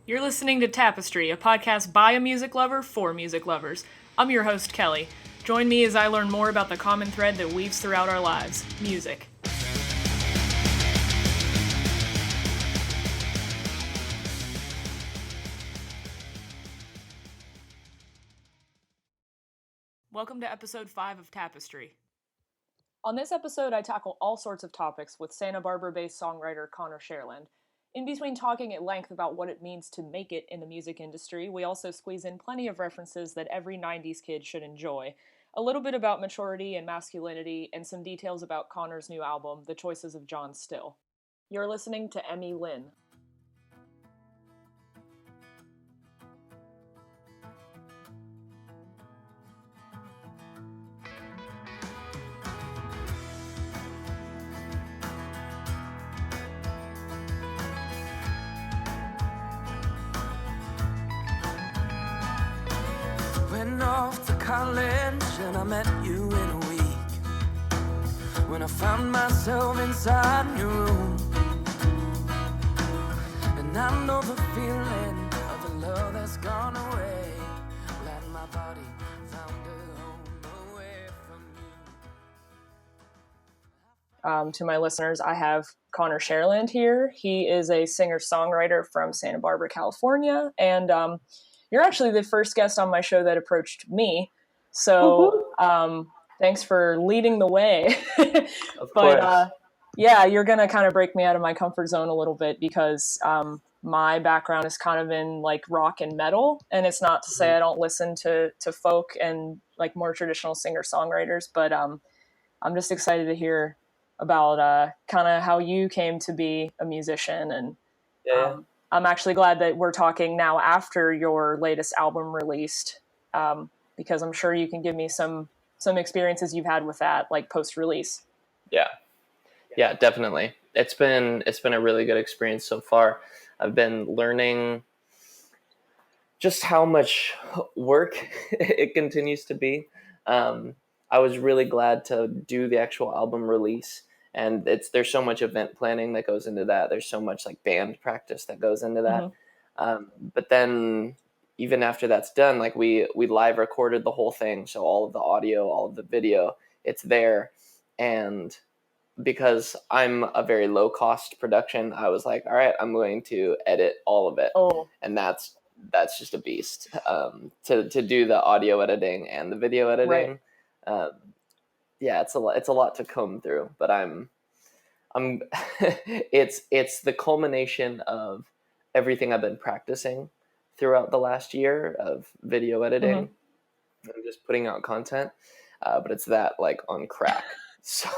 You're listening to Tapestry, a podcast by a music lover for music lovers. I'm your host, Kelly. Join me as I learn more about the common thread that weaves throughout our lives, music. Welcome to episode 5 of Tapestry. On this episode, I tackle all sorts of topics with Santa Barbara-based songwriter Conner Cherland. In between talking at length about what it means to make it in the music industry, we also squeeze in plenty of references that every 90s kid should enjoy, a little bit about maturity and masculinity, and some details about Conner's new album, The Choices of John Still. You're listening to Emmy Lynn. Went off to college and I met you in a week. When I found myself inside your room, and I know the feeling of the love that's gone away. Glad my body found a home away from you. To my listeners, I have Conner Cherland here. He is a singer-songwriter from Santa Barbara, California, and you're actually the first guest on my show that approached me. So thanks for leading the way. Of course. Yeah, you're going to kind of break me out of my comfort zone a little bit because my background is kind of in like rock and metal. And it's not to say I don't listen to folk and like more traditional singer-songwriters, but I'm just excited to hear about kind of how you came to be a musician. And I'm actually glad that we're talking now after your latest album released, because I'm sure you can give me some experiences you've had with that, like post-release. Yeah, definitely. It's been a really good experience so far. I've been learning just how much work it continues to be. I was really glad to do the actual album release. And there's so much event planning that goes into that. There's so much like band practice that goes into that. But then even after that's done, like we live recorded the whole thing. So all of the audio, all of the video, it's there. And because I'm a very low cost production, I was like, all right, I'm going to edit all of it. And that's just a beast to do the audio editing and the video editing. Right. Yeah, it's a lot to comb through, but I'm it's the culmination of everything I've been practicing throughout the last year of video editing and just putting out content. But it's that like on crack. So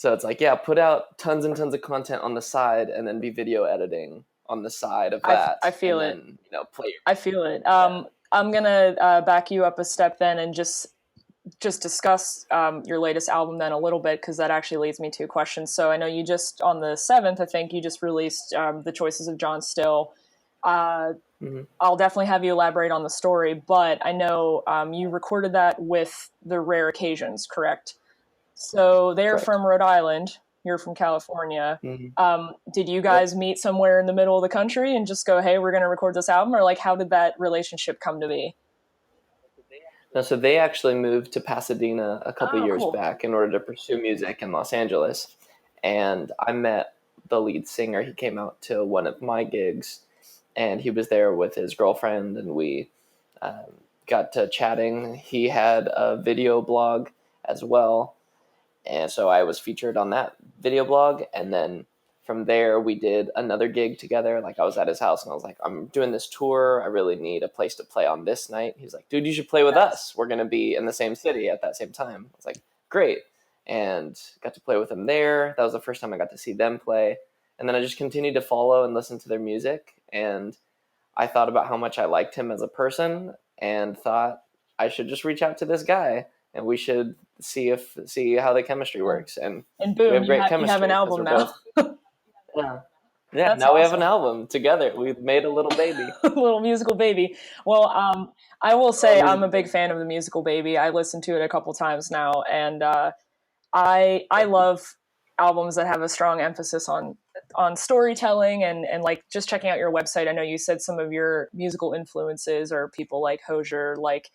it's like, yeah, put out tons and tons of content on the side and then be video editing on the side of that. I feel it. Then, play. I feel it. I'm gonna back you up a step then and just discuss your latest album then a little bit, because that actually leads me to a question. So I know you just, on the 7th, I think you just released The Choices of John Still. I'll definitely have you elaborate on the story, but I know you recorded that with the Rare Occasions, correct? So they're Correct. From Rhode Island. You're from California. Did you guys meet somewhere in the middle of the country and just go, hey, we're going to record this album? Or like, how did that relationship come to be? No, so they actually moved to Pasadena a couple years back in order to pursue music in Los Angeles. And I met the lead singer. He came out to one of my gigs, and he was there with his girlfriend, and we got to chatting. He had a video blog as well, and so I was featured on that video blog. And then from there, we did another gig together. Like I was at his house and I was like, I'm doing this tour. I really need a place to play on this night. He was like, dude, you should play with us. We're going to be in the same city at that same time. I was like, great. And got to play with them there. That was the first time I got to see them play. And then I just continued to follow and listen to their music. And I thought about how much I liked him as a person and thought I should just reach out to this guy and we should see how the chemistry works. And boom, we have great chemistry. You have an album now. Yeah. That's now awesome. We have an album together. We've made a little baby. A little musical baby. Well, I will say I'm a big fan of the musical baby. I listened to it a couple times now, and I love albums that have a strong emphasis on storytelling and like just checking out your website. I know you said some of your musical influences are people like Hozier, like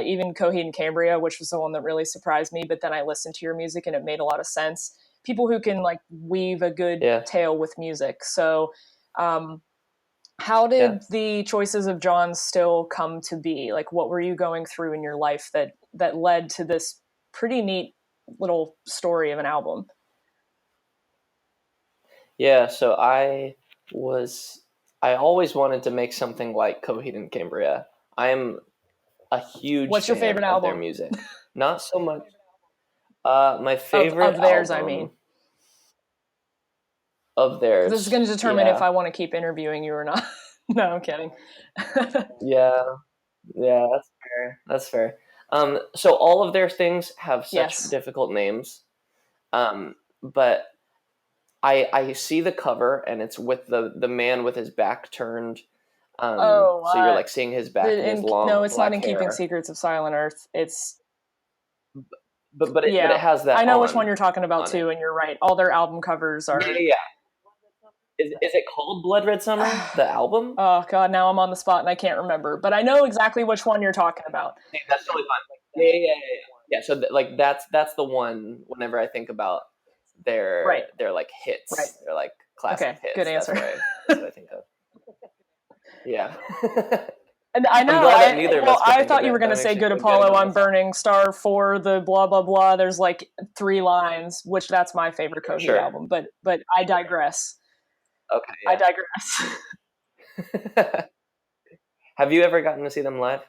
even Coheed and Cambria, which was the one that really surprised me. But then I listened to your music and it made a lot of sense. People who can like weave a good tale with music. So how did the choices of John Still come to be? Like, what were you going through in your life that led to this pretty neat little story of an album? Yeah, so I always wanted to make something like Coheed and Cambria. I am a huge What's your favorite fan of their album? music. Not so much. My favorite of theirs, album, I mean. Of theirs. This is going to determine if I want to keep interviewing you or not. No, I'm kidding. Yeah, that's fair. So all of their things have such difficult names, but I see the cover and it's with the man with his back turned. So you're like seeing his back and his long. No, it's black not in hair. Keeping Secrets of Silent Earth. It's. But it has that. I know which one you're talking about too, and you're right. All their album covers are. Yeah. Is it called Blood Red Summer? The album? Oh God, now I'm on the spot and I can't remember. But I know exactly which one you're talking about. Yeah, that's totally fine. Yeah. So that's the one. Whenever I think about their like hits, they're like classic hits. Good answer. That's what I think of. Yeah. And I know. I thought you were going to say "Good Apollo, I'm burning star for the blah blah blah." There's like 3 lines, which that's my favorite Coheed album. But I digress. Okay. Yeah. I digress. Have you ever gotten to see them live?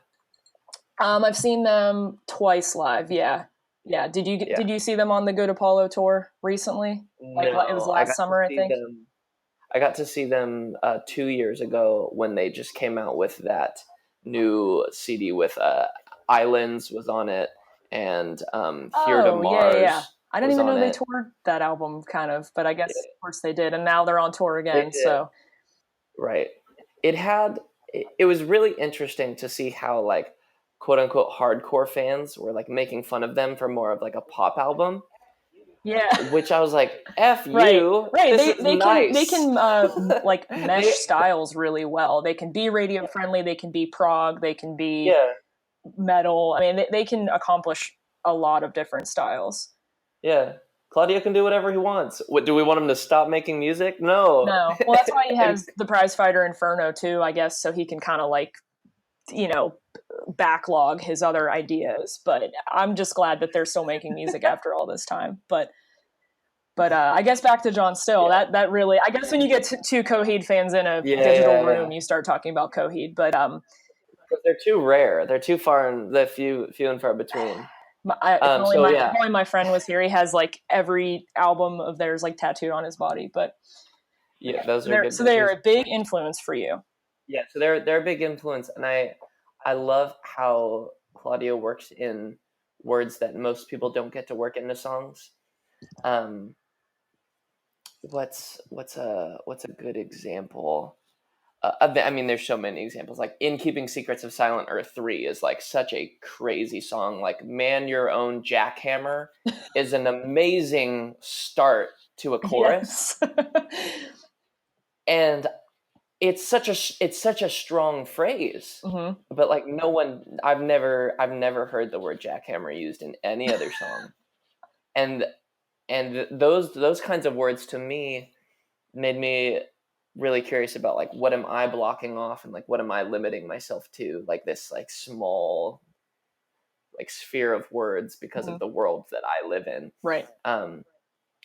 I've seen them twice live. Yeah. Did you see them on the Good Apollo tour recently? No, it was last summer, I think. I got to see them 2 years ago when they just came out with that new CD with Islands was on it and Here to Mars. Yeah. I didn't even know they toured that album, kind of, but I guess of course they did, and now they're on tour again. So, right, it was really interesting to see how like quote unquote hardcore fans were like making fun of them for more of like a pop album. Yeah, which I was like, "F you!" Right, nice. They can like mesh styles really well. They can be radio friendly. They can be prog. They can be metal. I mean, they can accomplish a lot of different styles. Yeah, Claudio can do whatever he wants. What, do we want him to stop making music? No. Well, that's why he has the Prize Fighter Inferno too, I guess, so he can kind of like, backlog his other ideas. But I'm just glad that they're still making music after all this time. But I guess back to John Still. That really, I guess when you get two Coheed fans in a digital room, you start talking about Coheed. But they're too rare. They're too far and the few and far between. If only my friend was here. He has like every album of theirs like tattooed on his body. But yeah, those are good. So they are a big influence for you. Yeah, so they're a big influence, and I love how Claudio works in words that most people don't get to work into songs. What's a good example? I mean, there's so many examples. Like In Keeping Secrets of Silent Earth 3 is like such a crazy song. Like Man Your Own Jackhammer is an amazing start to a chorus. And it's such a strong phrase. Mm-hmm. But like I've never heard the word jackhammer used in any other song. And those kinds of words to me made me really curious about like what am I blocking off and like what am I limiting myself to, like this like small like sphere of words because of the world that I live in. Right.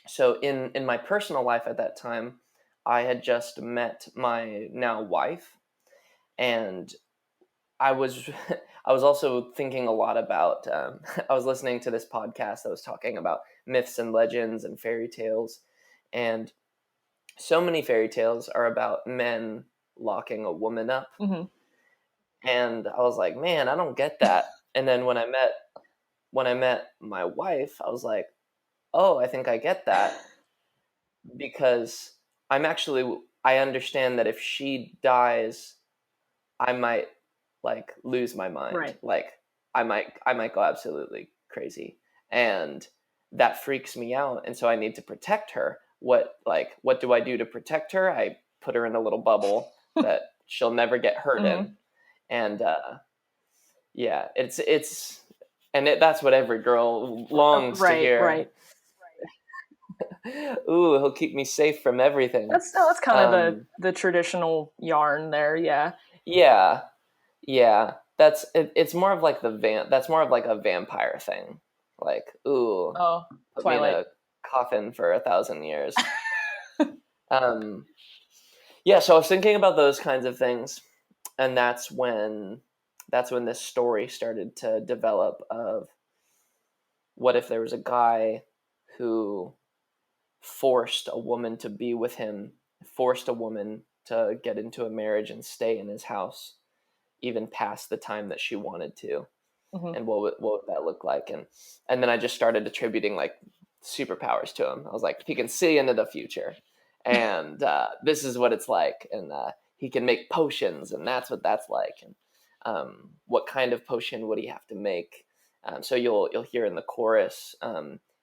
So in my personal life at that time, I had just met my now wife, and I was also thinking a lot about I was listening to this podcast that was talking about myths and legends and fairy tales, and so many fairy tales are about men locking a woman up. Mm-hmm. And I was like, man, I don't get that. And then when I met my wife, I was like, oh, I think I get that, because I understand that if she dies, I might like lose my mind. Right. Like I might go absolutely crazy. And that freaks me out, and so I need to protect her. What do I do to protect her? I put her in a little bubble that she'll never get hurt in. And yeah, that's what every girl longs to hear. Right. Ooh, he'll keep me safe from everything. That's kind of the traditional yarn there. Yeah. It's more of like that's more of like a vampire thing. Like, ooh, put Twilight. me in a coffin for 1,000 years. Yeah, so I was thinking about those kinds of things, and that's when this story started to develop of what if there was a guy who forced a woman to be with him, forced a woman to get into a marriage and stay in his house even past the time that she wanted to. And what would that look like? And then I just started attributing like superpowers to him. I was like, he can see into the future, and this is what it's like, and he can make potions, and that's what that's like. And what kind of potion would he have to make? So you'll hear in the chorus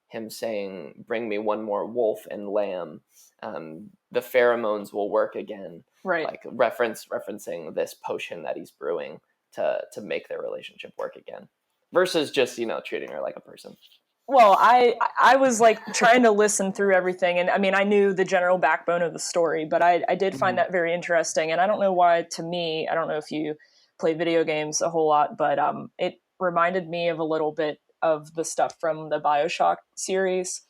him saying, "Bring me one more wolf and lamb. The pheromones will work again." Right. Like referencing this potion that he's brewing to make their relationship work again, versus just, treating her like a person. Well, I was like trying to listen through everything, and I mean, I knew the general backbone of the story, but I did find that very interesting, and I don't know why. To me, I don't know if you play video games a whole lot, but it reminded me of a little bit of the stuff from the BioShock series.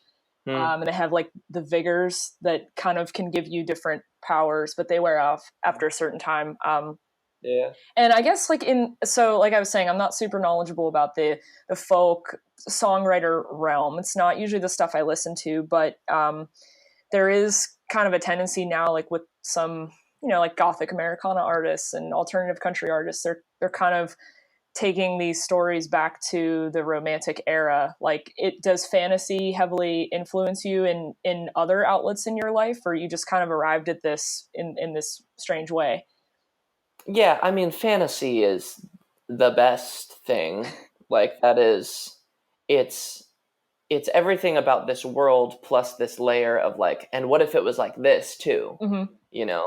And they have like the vigors that kind of can give you different powers, but they wear off after a certain time. Yeah. And I guess like I was saying, I'm not super knowledgeable about the folk songwriter realm. It's not usually the stuff I listen to, but there is kind of a tendency now, like with some, like Gothic Americana artists and alternative country artists, they're kind of taking these stories back to the Romantic era. Like, does fantasy heavily influence you in other outlets in your life, or you just kind of arrived at this in this strange way? Yeah, I mean, fantasy is the best thing. Like, that is, it's everything about this world plus this layer of like, and what if it was like this too?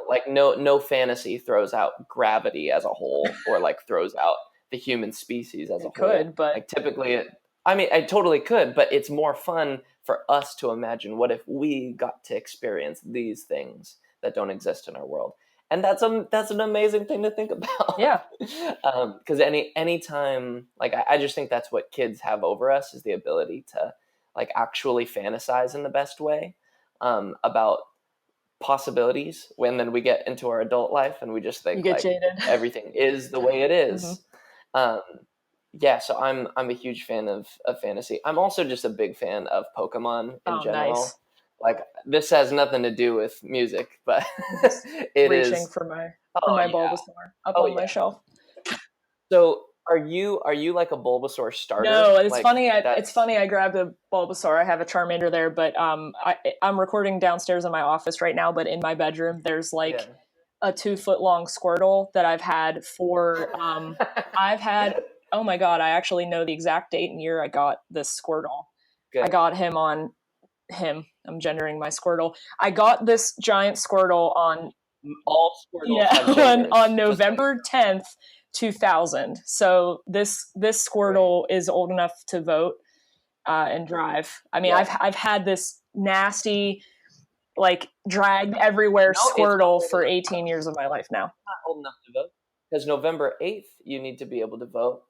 Like no fantasy throws out gravity as a whole, or like throws out the human species as a whole. Could, but like typically I totally could, but it's more fun for us to imagine what if we got to experience these things that don't exist in our world. And that's an amazing thing to think about. Yeah. Because any time, like, I just think that's what kids have over us, is the ability to like actually fantasize in the best way about possibilities. When then we get into our adult life and we just think like jaded. Everything is the way it is. Yeah, so I'm a huge fan of fantasy. I'm also just a big fan of Pokemon in general. Nice. Like, this has nothing to do with music, but it reaching is for my Bulbasaur up on my shelf. So are you like a Bulbasaur starter? No, it's funny. It's funny. I grabbed a Bulbasaur. I have a Charmander there, but I'm recording downstairs in my office right now. But in my bedroom, there's like a 2-foot long Squirtle that I've had for. I've had. Oh my God! I actually know the exact date and year I got this Squirtle. Good. I got him on him. I'm gendering my Squirtle. I got this giant Squirtle on all Squirtles on November 10th, 2000. So this Squirtle is old enough to vote and drive. I mean, I've had this nasty, like, dragged everywhere Squirtle for 18 years of my life now. Not old enough to vote, because November 8th you need to be able to vote.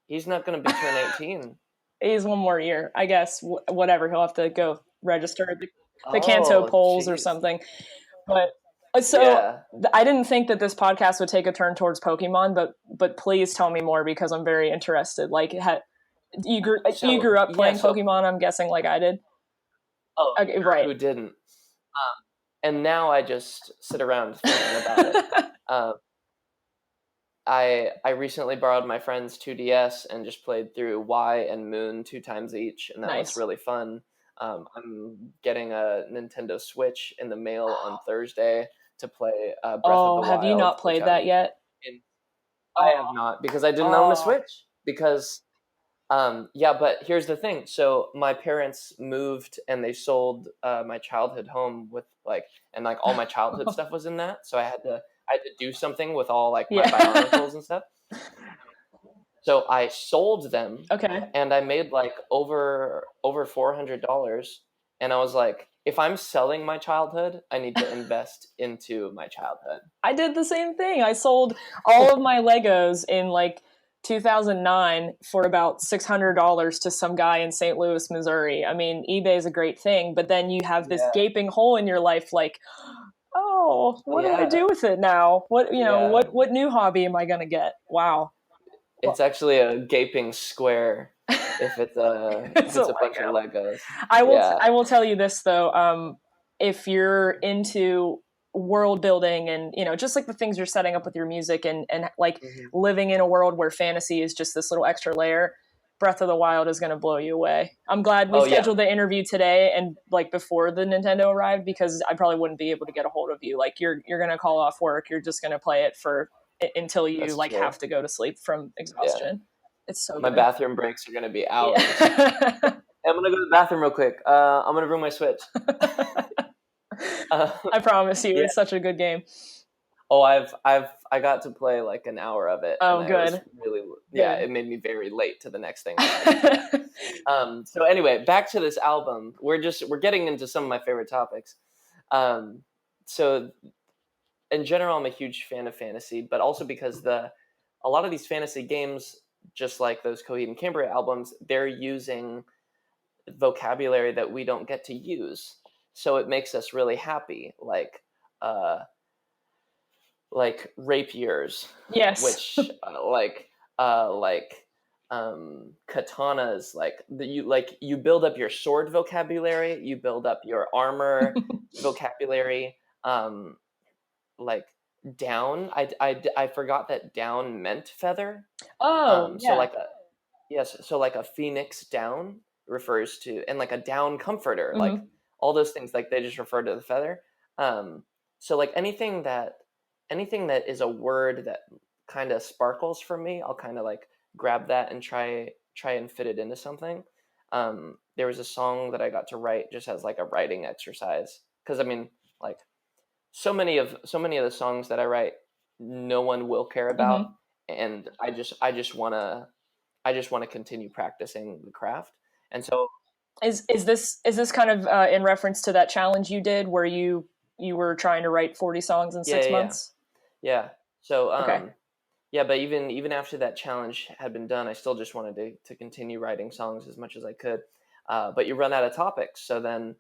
He's not going to be turn 18. He's one more year, I guess. Whatever, he'll have to go register at the Kanto polls or something. But so I didn't think that this podcast would take a turn towards Pokemon, but please tell me more, because I'm very interested. Like, you grew up playing Pokemon, I'm guessing, like I did. Oh, okay, right. Who didn't? And now I just sit around thinking about it. I recently borrowed my friend's 2DS and just played through Y and Moon 2 times each, and that was really fun. I'm getting a Nintendo Switch in the mail on Thursday to play Breath of the Wild. Have you not played that yet? I have not, because I didn't own a Switch, because Yeah, but here's the thing. So my parents moved and they sold my childhood home with and all my childhood stuff was in that. So I had to do something with all like my bionicles and stuff. So I sold them. Okay. And I made like over $400. And I was like, if I'm selling my childhood, I need to invest into my childhood. I did the same thing. I sold all of my Legos in like 2009 for about $600 to some guy in St. Louis, Missouri. I mean, eBay is a great thing, but then you have this gaping hole in your life like, oh, what do I do with it now? What new hobby am I going to get? Wow. It's actually a gaping square if it's a bunch of Legos. I will tell you this though, if you're into world building and just like the things you're setting up with your music and like living in a world where fantasy is just this little extra layer, Breath of the Wild is going to blow you away. I'm glad we scheduled the interview today and like before the Nintendo arrived, because I probably wouldn't be able to get a hold of you. Like you're going to call off work, you're just going to play it until you have to go to sleep from exhaustion. It's so my good. Bathroom breaks are going to be hours. I'm going to go to the bathroom real quick. I'm going to bring my Switch. I promise you, it's such a good game. Oh, I got to play like an hour of it. Oh, good. It made me very late to the next thing. So anyway, back to this album. We're getting into some of my favorite topics. So in general, I'm a huge fan of fantasy, but also because a lot of these fantasy games, just like those Coheed and Cambria albums, they're using vocabulary that we don't get to use. So it makes us really happy, like rapiers. Yes. Which katanas, you build up your sword vocabulary, you build up your armor vocabulary. Down, I forgot that down meant feather. So like a phoenix down refers to, and like a down comforter, like all those things, like they just refer to the feather. So like anything that is a word that kind of sparkles for me, I'll kind of like grab that and try and fit it into something. There was a song that I got to write just as like a writing exercise, because I mean, like so many of the songs that I write, no one will care about, and I just want to continue practicing the craft. And so is this kind of in reference to that challenge you did where you were trying to write 40 songs in 6 months? Yeah. So but even after that challenge had been done, I still just wanted to continue writing songs as much as I could. But you run out of topics. So then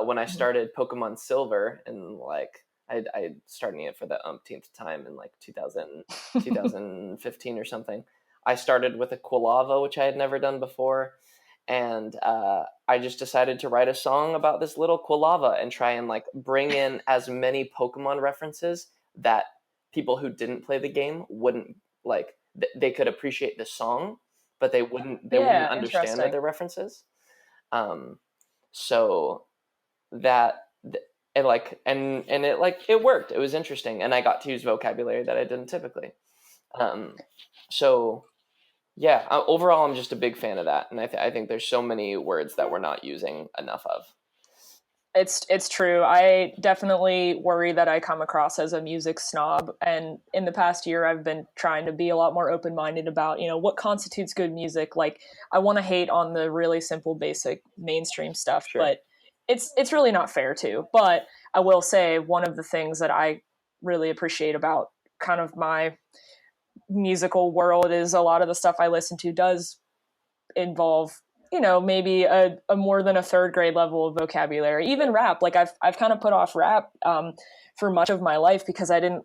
when I started Pokemon Silver, and like I started it for the umpteenth time in like 2015 or something, I started with a Quilava, which I had never done before. And I just decided to write a song about this little Quilava and try and like bring in as many Pokemon references that people who didn't play the game wouldn't like. They could appreciate the song, but they wouldn't understand that they're references. So that it worked. It was interesting, and I got to use vocabulary that I didn't typically. So yeah, overall, I'm just a big fan of that, and I think there's so many words that we're not using enough of. It's true. I definitely worry that I come across as a music snob, and in the past year, I've been trying to be a lot more open-minded about what constitutes good music. Like, I want to hate on the really simple, basic, mainstream stuff, but it's really not fair to. But I will say one of the things that I really appreciate about kind of my musical world is a lot of the stuff I listen to does involve maybe a more than a third grade level of vocabulary. Even rap, like I've kind of put off rap for much of my life because I didn't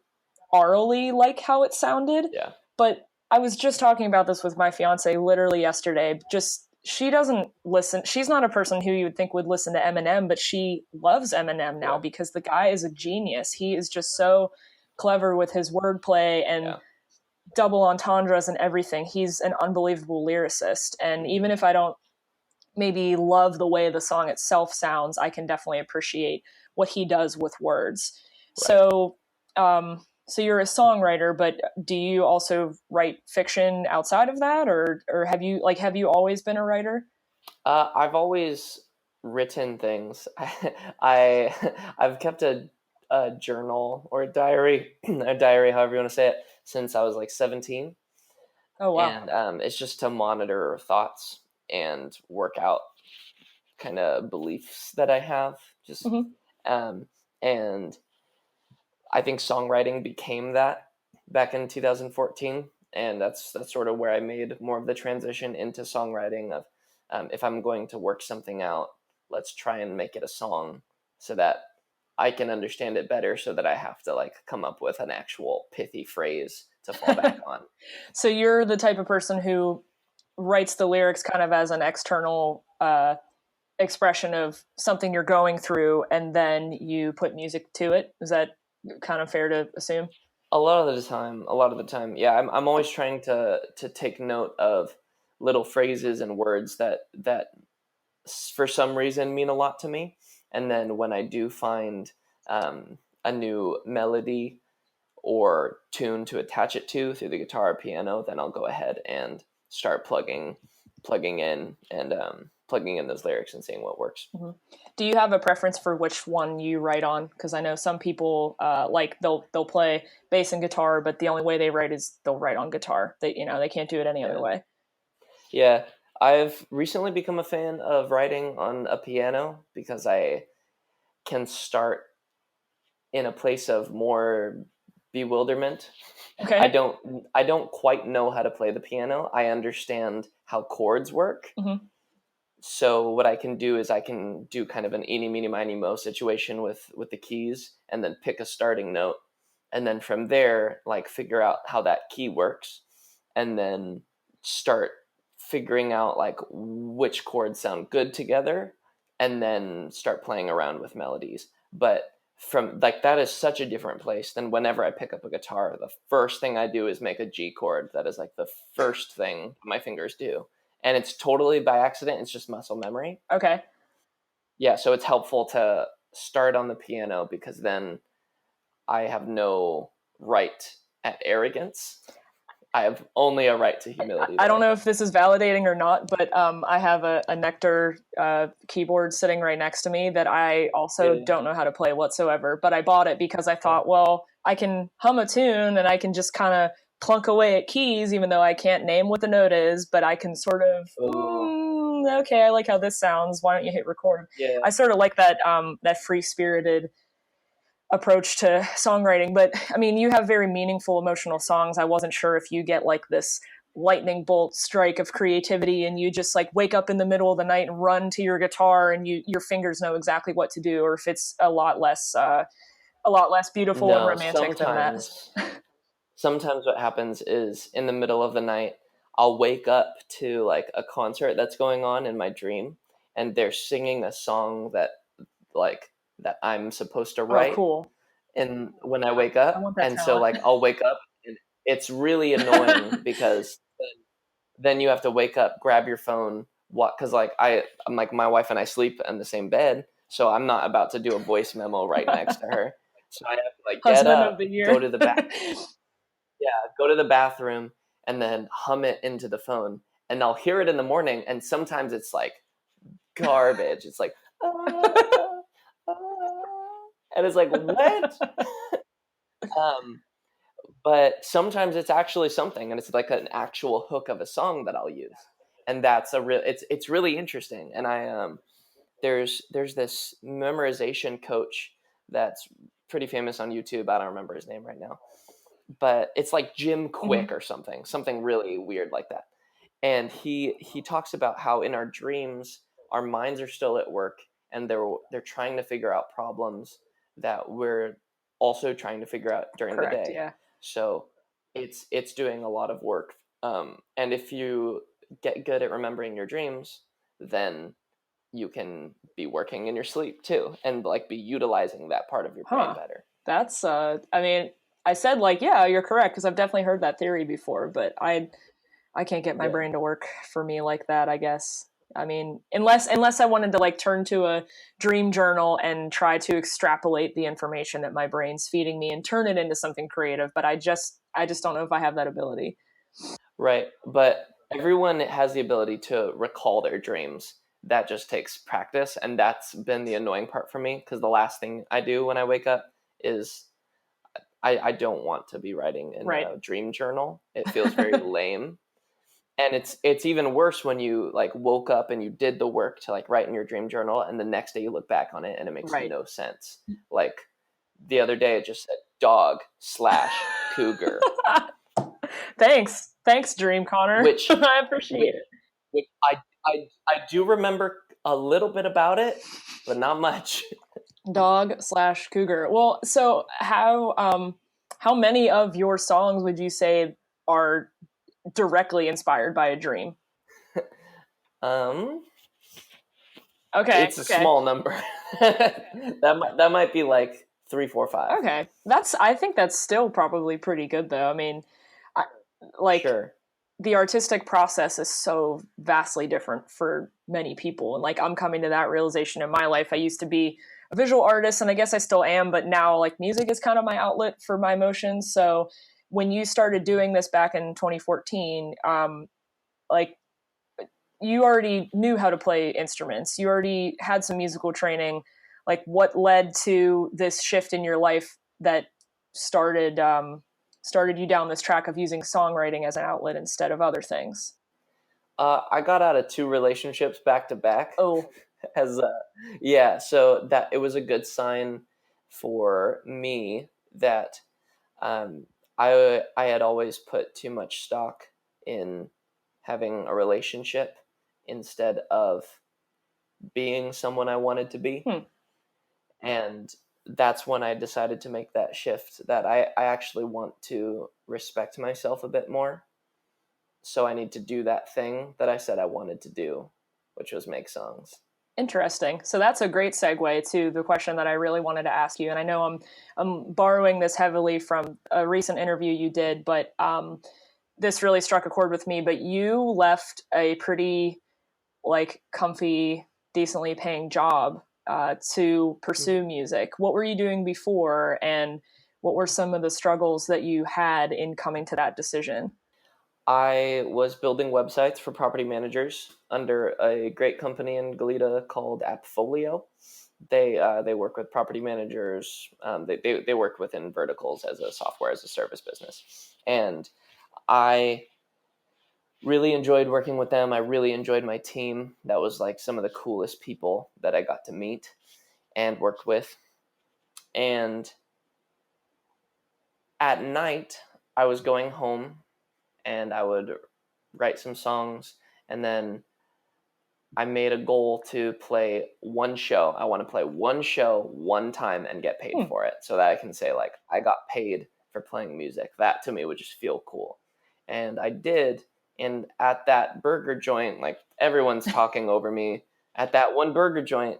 orally like how it sounded. Yeah. But I was just talking about this with my fiance literally yesterday. Just she doesn't listen. She's not a person who you would think would listen to Eminem, but she loves Eminem now because the guy is a genius. He is just so clever with his wordplay and double entendres and everything. He's an unbelievable lyricist. And even if I don't maybe love the way the song itself sounds, I can definitely appreciate what he does with words. Right. So you're a songwriter, but do you also write fiction outside of that, or have you always been a writer? I've always written things. I've kept a journal or a diary, a diary, however you want to say it, since I was like 17. Oh wow. And it's just to monitor thoughts and work out kind of beliefs that I have. Just um, and I think songwriting became that back in 2014, and that's sort of where I made more of the transition into songwriting. Of if I'm going to work something out, let's try and make it a song so that I can understand it better, so that I have to like come up with an actual pithy phrase to fall back on. So you're the type of person who writes the lyrics kind of as an external expression of something you're going through, and then you put music to it. Is that kind of fair to assume? A lot of the time, yeah. I'm always trying to take note of little phrases and words that for some reason mean a lot to me, and then when I do find a new melody or tune to attach it to through the guitar or piano, then I'll go ahead and start plugging in and plugging in those lyrics and seeing what works. Mm-hmm. Do you have a preference for which one you write on? Because I know some people like they'll play bass and guitar, but the only way they write is they'll write on guitar. They can't do it any other way. Yeah, I've recently become a fan of writing on a piano because I can start in a place of more bewilderment. Okay. I don't quite know how to play the piano. I understand how chords work. Mm-hmm. So what I can do is I can do kind of an eeny, meeny, miny, mo situation with the keys, and then pick a starting note, and then from there, like figure out how that key works, and then start figuring out like which chords sound good together, and then start playing around with melodies. But from like that is such a different place than whenever I pick up a guitar. The first thing I do is make a G chord. That is like the first thing my fingers do. And it's totally by accident. It's just muscle memory. Okay. Yeah, so it's helpful to start on the piano because then I have no right at arrogance. I have only a right to humility. I don't know if this is validating or not, but I have a Nectar keyboard sitting right next to me that I also don't know how to play whatsoever, but I bought it because I thought, well, I can hum a tune and I can just kind of plunk away at keys, even though I can't name what the note is, but I can sort of, okay, I like how this sounds. Why don't you hit record? Yeah. I sort of like that free-spirited approach to songwriting. But I mean, you have very meaningful, emotional songs. I wasn't sure if you get like this lightning bolt strike of creativity and you just like wake up in the middle of the night and run to your guitar and your fingers know exactly what to do, or if it's a lot less beautiful and romantic than that. Sometimes what happens is in the middle of the night, I'll wake up to like a concert that's going on in my dream, and they're singing a song that I'm supposed to write. Oh, cool. And when I wake up, and so like I'll wake up and it's really annoying because then you have to wake up, grab your phone, because like I'm like my wife and I sleep in the same bed, so I'm not about to do a voice memo right next to her. So I have to like get up, go to the go to the bathroom, and then hum it into the phone, and I'll hear it in the morning, and sometimes it's like garbage. It's like and it's like what? But sometimes it's actually something, and it's like an actual hook of a song that I'll use, and that's it's really interesting. And I there's this memorization coach that's pretty famous on YouTube. I don't remember his name right now, but it's like Jim Quick or something really weird like that. And he talks about how in our dreams our minds are still at work, and they're trying to figure out problems that we're also trying to figure out during the day. Yeah. So it's doing a lot of work. And if you get good at remembering your dreams, then you can be working in your sleep too, and like be utilizing that part of your brain better. That's I mean, I said like, yeah, you're correct, because I've definitely heard that theory before, but I can't get my brain to work for me like that, I guess. I mean, unless I wanted to like turn to a dream journal and try to extrapolate the information that my brain's feeding me and turn it into something creative. But I just don't know if I have that ability. Right. But everyone has the ability to recall their dreams. That just takes practice. And that's been the annoying part for me, because the last thing I do when I wake up is I don't want to be writing in Right. a dream journal. It feels very lame. And it's even worse when you like woke up and you did the work to like write in your dream journal, and the next day you look back on it and it makes Right. no sense. Like the other day it just said dog/cougar. Thanks, Dream Conner. Which I appreciate it. Which I do remember a little bit about it, but not much. Dog/cougar. Well, so how many of your songs would you say are directly inspired by a dream? Okay. It's a small number. that might be like 3, 4, 5. Okay. I think that's still probably pretty good though. I mean, Sure. The artistic process is so vastly different for many people. And like, I'm coming to that realization in my life. I used to be a visual artist, and I guess I still am, but now like music is kind of my outlet for my emotions. So when you started doing this back in 2014, like you already knew how to play instruments. You already had some musical training. Like, what led to this shift in your life that started you down this track of using songwriting as an outlet instead of other things? I got out of 2 relationships back to back. Oh, yeah. So that it was a good sign for me that I had always put too much stock in having a relationship instead of being someone I wanted to be. And that's when I decided to make that shift, that I actually want to respect myself a bit more. So I need to do that thing that I said I wanted to do, which was make songs. Interesting. So that's a great segue to the question that I really wanted to ask you. And I know I'm borrowing this heavily from a recent interview you did, but this really struck a chord with me. But you left a pretty like comfy, decently paying job to pursue music. What were you doing before, and what were some of the struggles that you had in coming to that decision? I was building websites for property managers under a great company in Goleta called Appfolio. They work with property managers. They work within verticals as a software as a service business, and I really enjoyed working with them. I really enjoyed my team. That was like some of the coolest people that I got to meet and work with. And at night, I was going home and I would write some songs, and then I made a goal to play one show. I want to play one show one time and get paid for it, so that I can say like I got paid for playing music. That to me would just feel cool. And I did. And at that burger joint, like everyone's talking over me. At that one burger joint,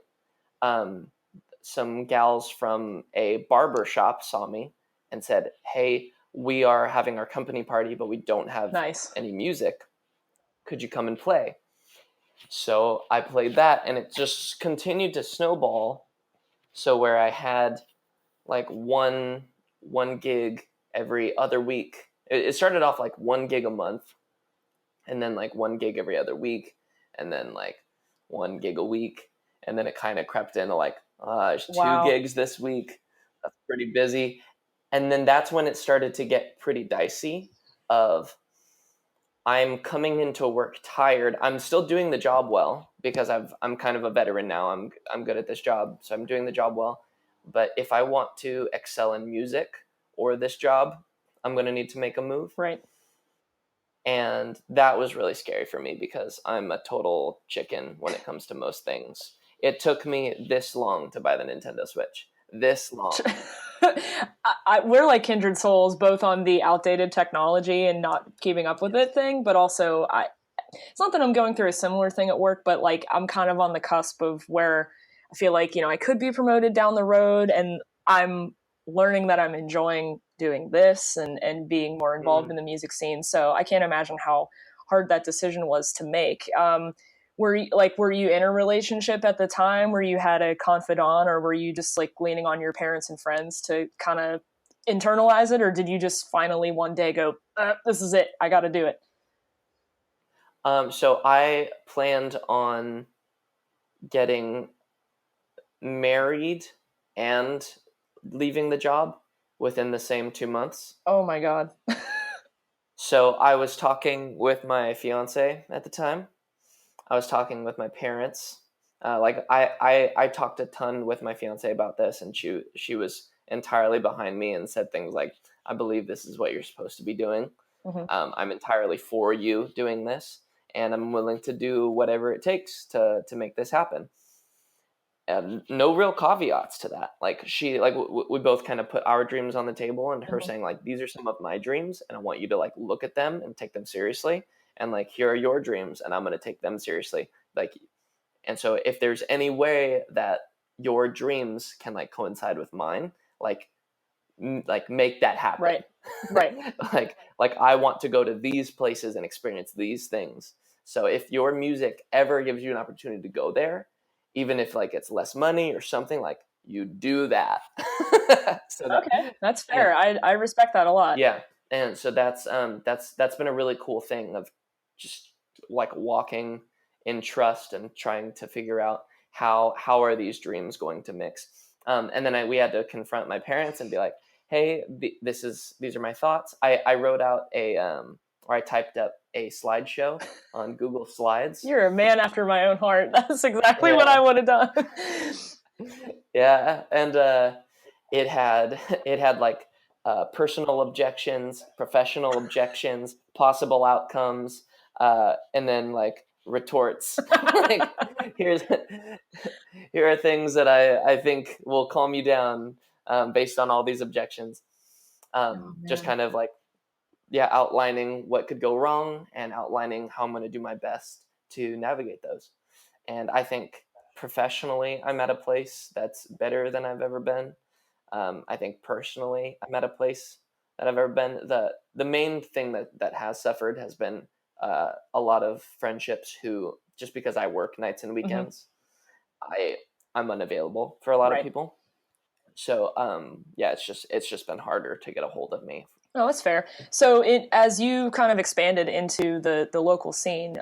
some gals from a barber shop saw me and said, "Hey, we are having our company party, but we don't have any music. Could you come and play?" So I played that, and it just continued to snowball. So where I had like one gig every other week. It started off like 1 gig a month, and then like 1 gig every other week, and then like 1 gig a week, and then it kind of crept into like there's 2 gigs this week. That's pretty busy. And then that's when it started to get pretty dicey of I'm coming into work tired. I'm still doing the job well because I'm kind of a veteran now. I'm good at this job, so I'm doing the job well. But if I want to excel in music or this job, I'm going to need to make a move. Right. And that was really scary for me because I'm a total chicken when it comes to most things. It took me this long to buy the Nintendo Switch. This long. We're like kindred souls, both on the outdated technology and not keeping up with it thing, but also it's not that I'm going through a similar thing at work, but like I'm kind of on the cusp of where I feel like, I could be promoted down the road, and I'm learning that I'm enjoying doing this and being more involved in the music scene. So I can't imagine how hard that decision was to make. were you in a relationship at the time where you had a confidant, or were you just like leaning on your parents and friends to kind of internalize it? Or did you just finally one day go, this is it, I got to do it? So I planned on getting married and leaving the job within the same 2 months. Oh my God. So I was talking with my fiance at the time. I was talking with my parents. I talked a ton with my fiance about this, and she was entirely behind me and said things like, I believe this is what you're supposed to be doing. Mm-hmm. I'm entirely for you doing this, and I'm willing to do whatever it takes to make this happen. And no real caveats to that. Like we both kind of put our dreams on the table, and her Mm-hmm. saying like, these are some of my dreams, and I want you to like look at them and take them seriously. And like, here are your dreams, and I'm going to take them seriously. Like, and so if there's any way that your dreams can like coincide with mine, like make that happen. Right. like I want to go to these places and experience these things. So if your music ever gives you an opportunity to go there, even if like it's less money or something, like you do that. Okay, that's fair. Yeah. I respect that a lot. Yeah. And so that's been a really cool thing of just like walking in trust and trying to figure out how are these dreams going to mix. And then we had to confront my parents and be like, hey, these are my thoughts. I wrote out or I typed up a slideshow on Google Slides. You're a man after my own heart. That's exactly what I would have done. Yeah. And it had like personal objections, professional objections, possible outcomes, and then like retorts. Like here are things that I think will calm you down based on all these objections. Just kind of like, outlining what could go wrong and outlining how I'm going to do my best to navigate those. And I think professionally, I'm at a place that's better than I've ever been. I think personally, I'm at a place that I've ever been. The main thing that has suffered has been a lot of friendships who, just because I work nights and weekends, I'm unavailable for a lot of people. So it's just been harder to get a hold of me. Oh, that's fair. So as you kind of expanded into the local scene,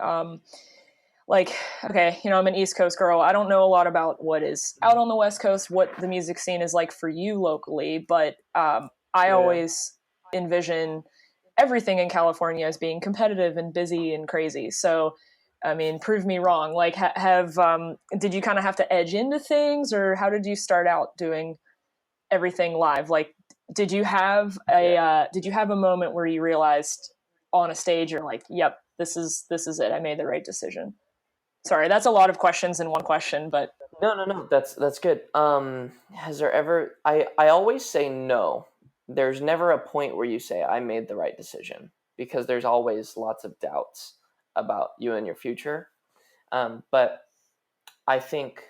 like, okay, I'm an East Coast girl. I don't know a lot about what is out on the West Coast, what the music scene is like for you locally, but I always envision everything in California as being competitive and busy and crazy. So, I mean, prove me wrong. Like, did you kind of have to edge into things, or how did you start out doing everything live? Like, did you have a moment where you realized on a stage you're like, yep, this is it, I made the right decision? Sorry, that's a lot of questions in one question, but no, that's good. Has there ever? I always say no. There's never a point where you say I made the right decision, because there's always lots of doubts about you and your future. But I think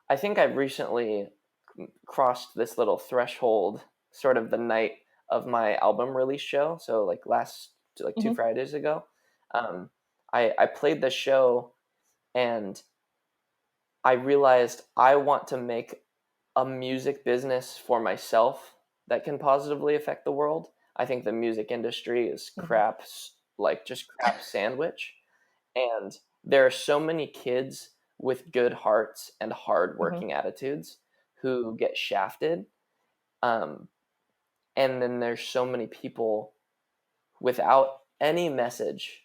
I've recently crossed this little threshold, sort of the night of my album release show. So like two Fridays ago, I played the show, and I realized I want to make a music business for myself that can positively affect the world. I think the music industry is crap, like just crap sandwich. And there are so many kids with good hearts and hard-working attitudes who get shafted. And then there's so many people without any message,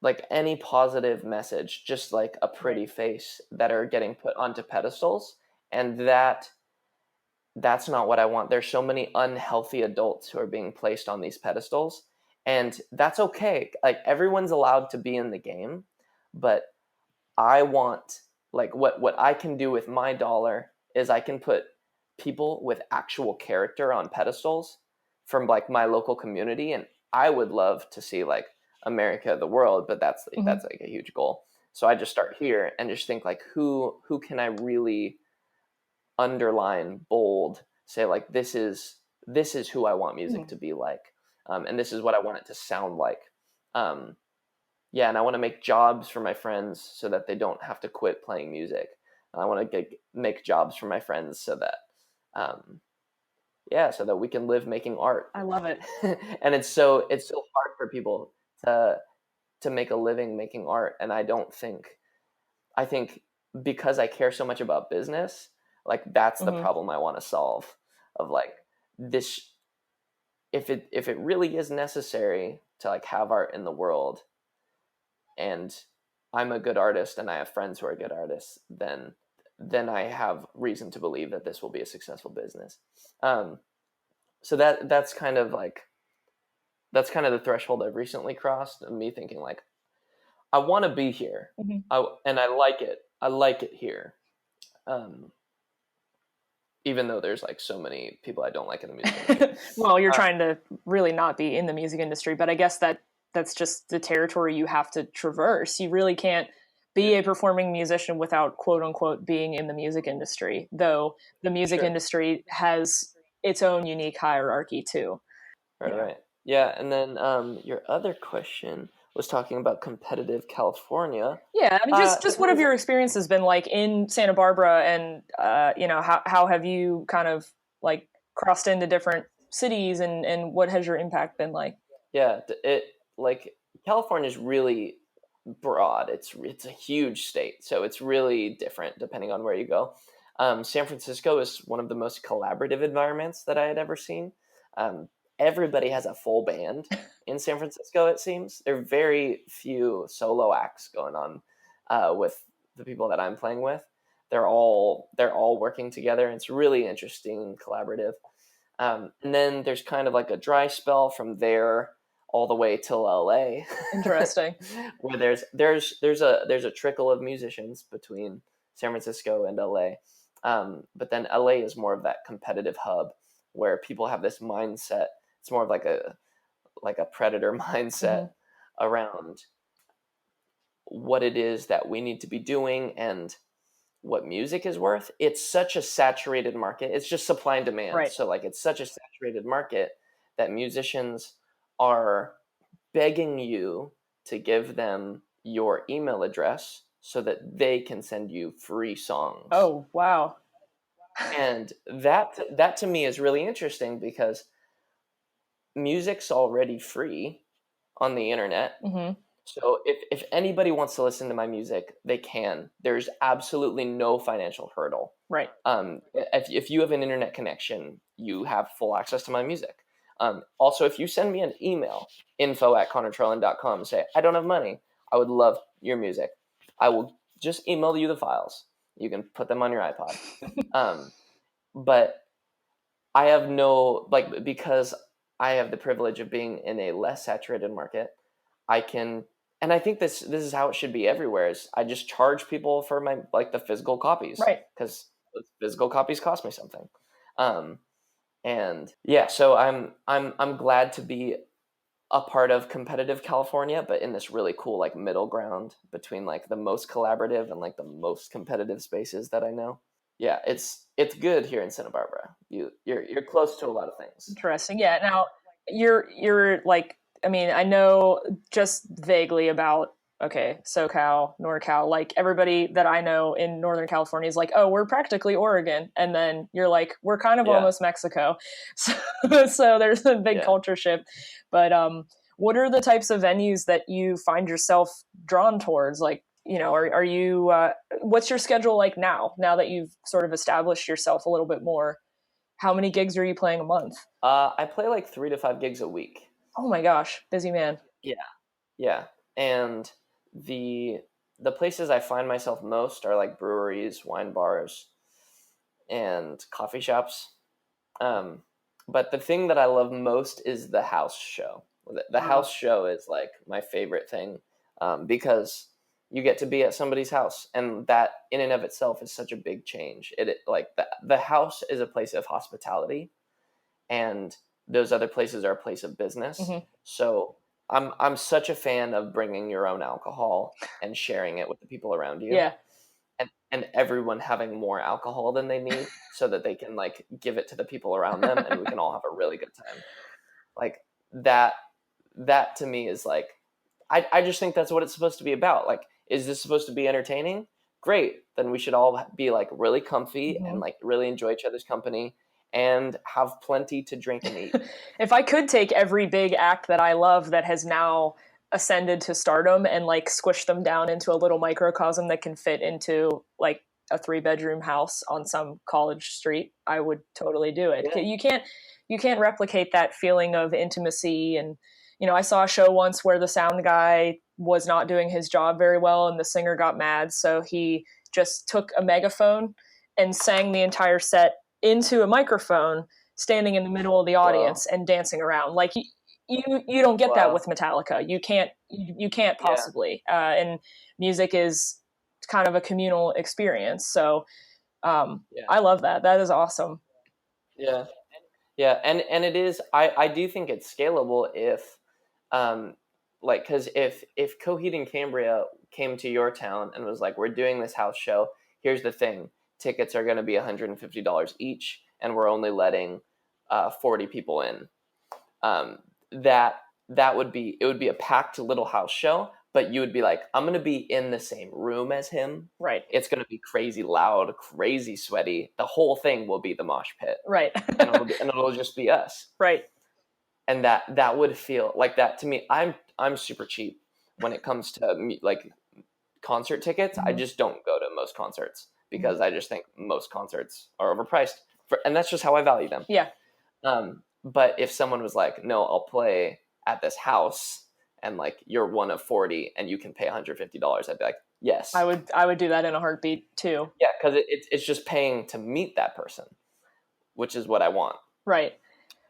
like any positive message, just like a pretty face, that are getting put onto pedestals. And that's not what I want. There's so many unhealthy adults who are being placed on these pedestals, and that's okay. Like, everyone's allowed to be in the game, but I want, like, what I can do with my dollar is I can put people with actual character on pedestals from like my local community. And I would love to see like America, the world, but that's like a huge goal. So I just start here and just think like, who can I really underline, bold, say like, this is who I want music to be like, and this is what I want it to sound like. and I want to make jobs for my friends so that they don't have to quit playing music. I want to make jobs for my friends so that, so that we can live making art. I love it. And it's so hard for people to make a living making art. And I think because I care so much about business, like that's the problem I want to solve, of like this, if it really is necessary to like have art in the world, and I'm a good artist and I have friends who are good artists, then I have reason to believe that this will be a successful business. So that's kind of the threshold I've recently crossed, of me thinking like, I want to be here, and I like it. I like it here, even though there's like so many people I don't like in the music industry. Well, you're trying to really not be in the music industry, but I guess that's just the territory you have to traverse. You really can't be a performing musician without quote unquote being in the music industry, though the music industry has its own unique hierarchy too. Right. Yeah. And then your other question was talking about competitive California. Yeah, I mean, just what have your experiences been like in Santa Barbara, and how have you kind of like crossed into different cities, and what has your impact been like? Yeah, California is really broad. It's a huge state, so it's really different depending on where you go. San Francisco is one of the most collaborative environments that I had ever seen. Everybody has a full band in San Francisco, it seems. There are very few solo acts going on with the people that I'm playing with. They're all working together, and it's really interesting and collaborative. And then there's kind of like a dry spell from there all the way till LA. Interesting. Where there's a trickle of musicians between San Francisco and LA. But then LA is more of that competitive hub where people have this mindset. It's more of like a predator mindset around what it is that we need to be doing and what music is worth. It's such a saturated market. It's just supply and demand. Right. So like it's such a saturated market that musicians are begging you to give them your email address so that they can send you free songs. Oh, wow. And that to me is really interesting, because music's already free on the internet. So if anybody wants to listen to my music, they can. There's absolutely no financial hurdle. Right. If you have an internet connection, you have full access to my music. Also, if you send me an email, info@connercherland.com, and say, I don't have money, I would love your music, I will just email you the files. You can put them on your iPod. But I have because I have the privilege of being in a less saturated market, I can, and I think this is how it should be everywhere, is I just charge people for my, the physical copies. Right. Because physical copies cost me something. And yeah, so I'm glad to be a part of competitive California, but in this really cool middle ground between the most collaborative and the most competitive spaces that I know. Yeah, it's good here in Santa Barbara. You're close to a lot of things. Interesting. Yeah. Now you're I know just vaguely about SoCal, NorCal, everybody that I know in Northern California is oh, we're practically Oregon. And then you're we're kind of almost Mexico. So there's a big culture shift. But what are the types of venues that you find yourself drawn towards? Are you, what's your schedule like now that you've sort of established yourself a little bit more? How many gigs are you playing a month? I play 3 to 5 gigs a week. Oh my gosh. Busy man. Yeah. And the places I find myself most are breweries, wine bars, and coffee shops. But the thing that I love most is the house show. The house show is my favorite thing, because you get to be at somebody's house, and that in and of itself is such a big change. The house is a place of hospitality, and those other places are a place of business. Mm-hmm. So I'm such a fan of bringing your own alcohol and sharing it with the people around you. Yeah. And everyone having more alcohol than they need so that they can give it to the people around them, and we can all have a really good time. That to me is I just think that's what it's supposed to be about. Like, is this supposed to be entertaining? Great. Then we should all be like really comfy and like really enjoy each other's company and have plenty to drink and eat. If I could take every big act that I love that has now ascended to stardom and like squish them down into a little microcosm that can fit into like a 3-bedroom house on some college street, I would totally do it. Yeah. You can't replicate that feeling of intimacy. And, you know, I saw a show once where the sound guy was not doing his job very well and the singer got mad. So he just took a megaphone and sang the entire set into a microphone, standing in the middle of the audience and dancing around. Like you don't get that with Metallica. You can't possibly. And music is kind of a communal experience. So I love that. That is awesome. Yeah. Yeah. And it is, I do think it's scalable if, like, cause if Coheed and Cambria came to your town and was like, we're doing this house show, here's the thing, tickets are going to be $150 each, and we're only letting 40 people in. That would be, it would be a packed little house show, but you would be like, I'm going to be in the same room as him. Right. It's going to be crazy loud, crazy sweaty. The whole thing will be the mosh pit. Right. and it'll just be us. Right. And that would feel like that to me. I'm super cheap when it comes to like concert tickets. I just don't go to most concerts because I just think most concerts are overpriced and that's just how I value them. Yeah. But if someone was like, no, I'll play at this house and like you're one of 40 and you can pay $150, I'd be like, yes. I would do that in a heartbeat too. Yeah, because it's just paying to meet that person, which is what I want. Right.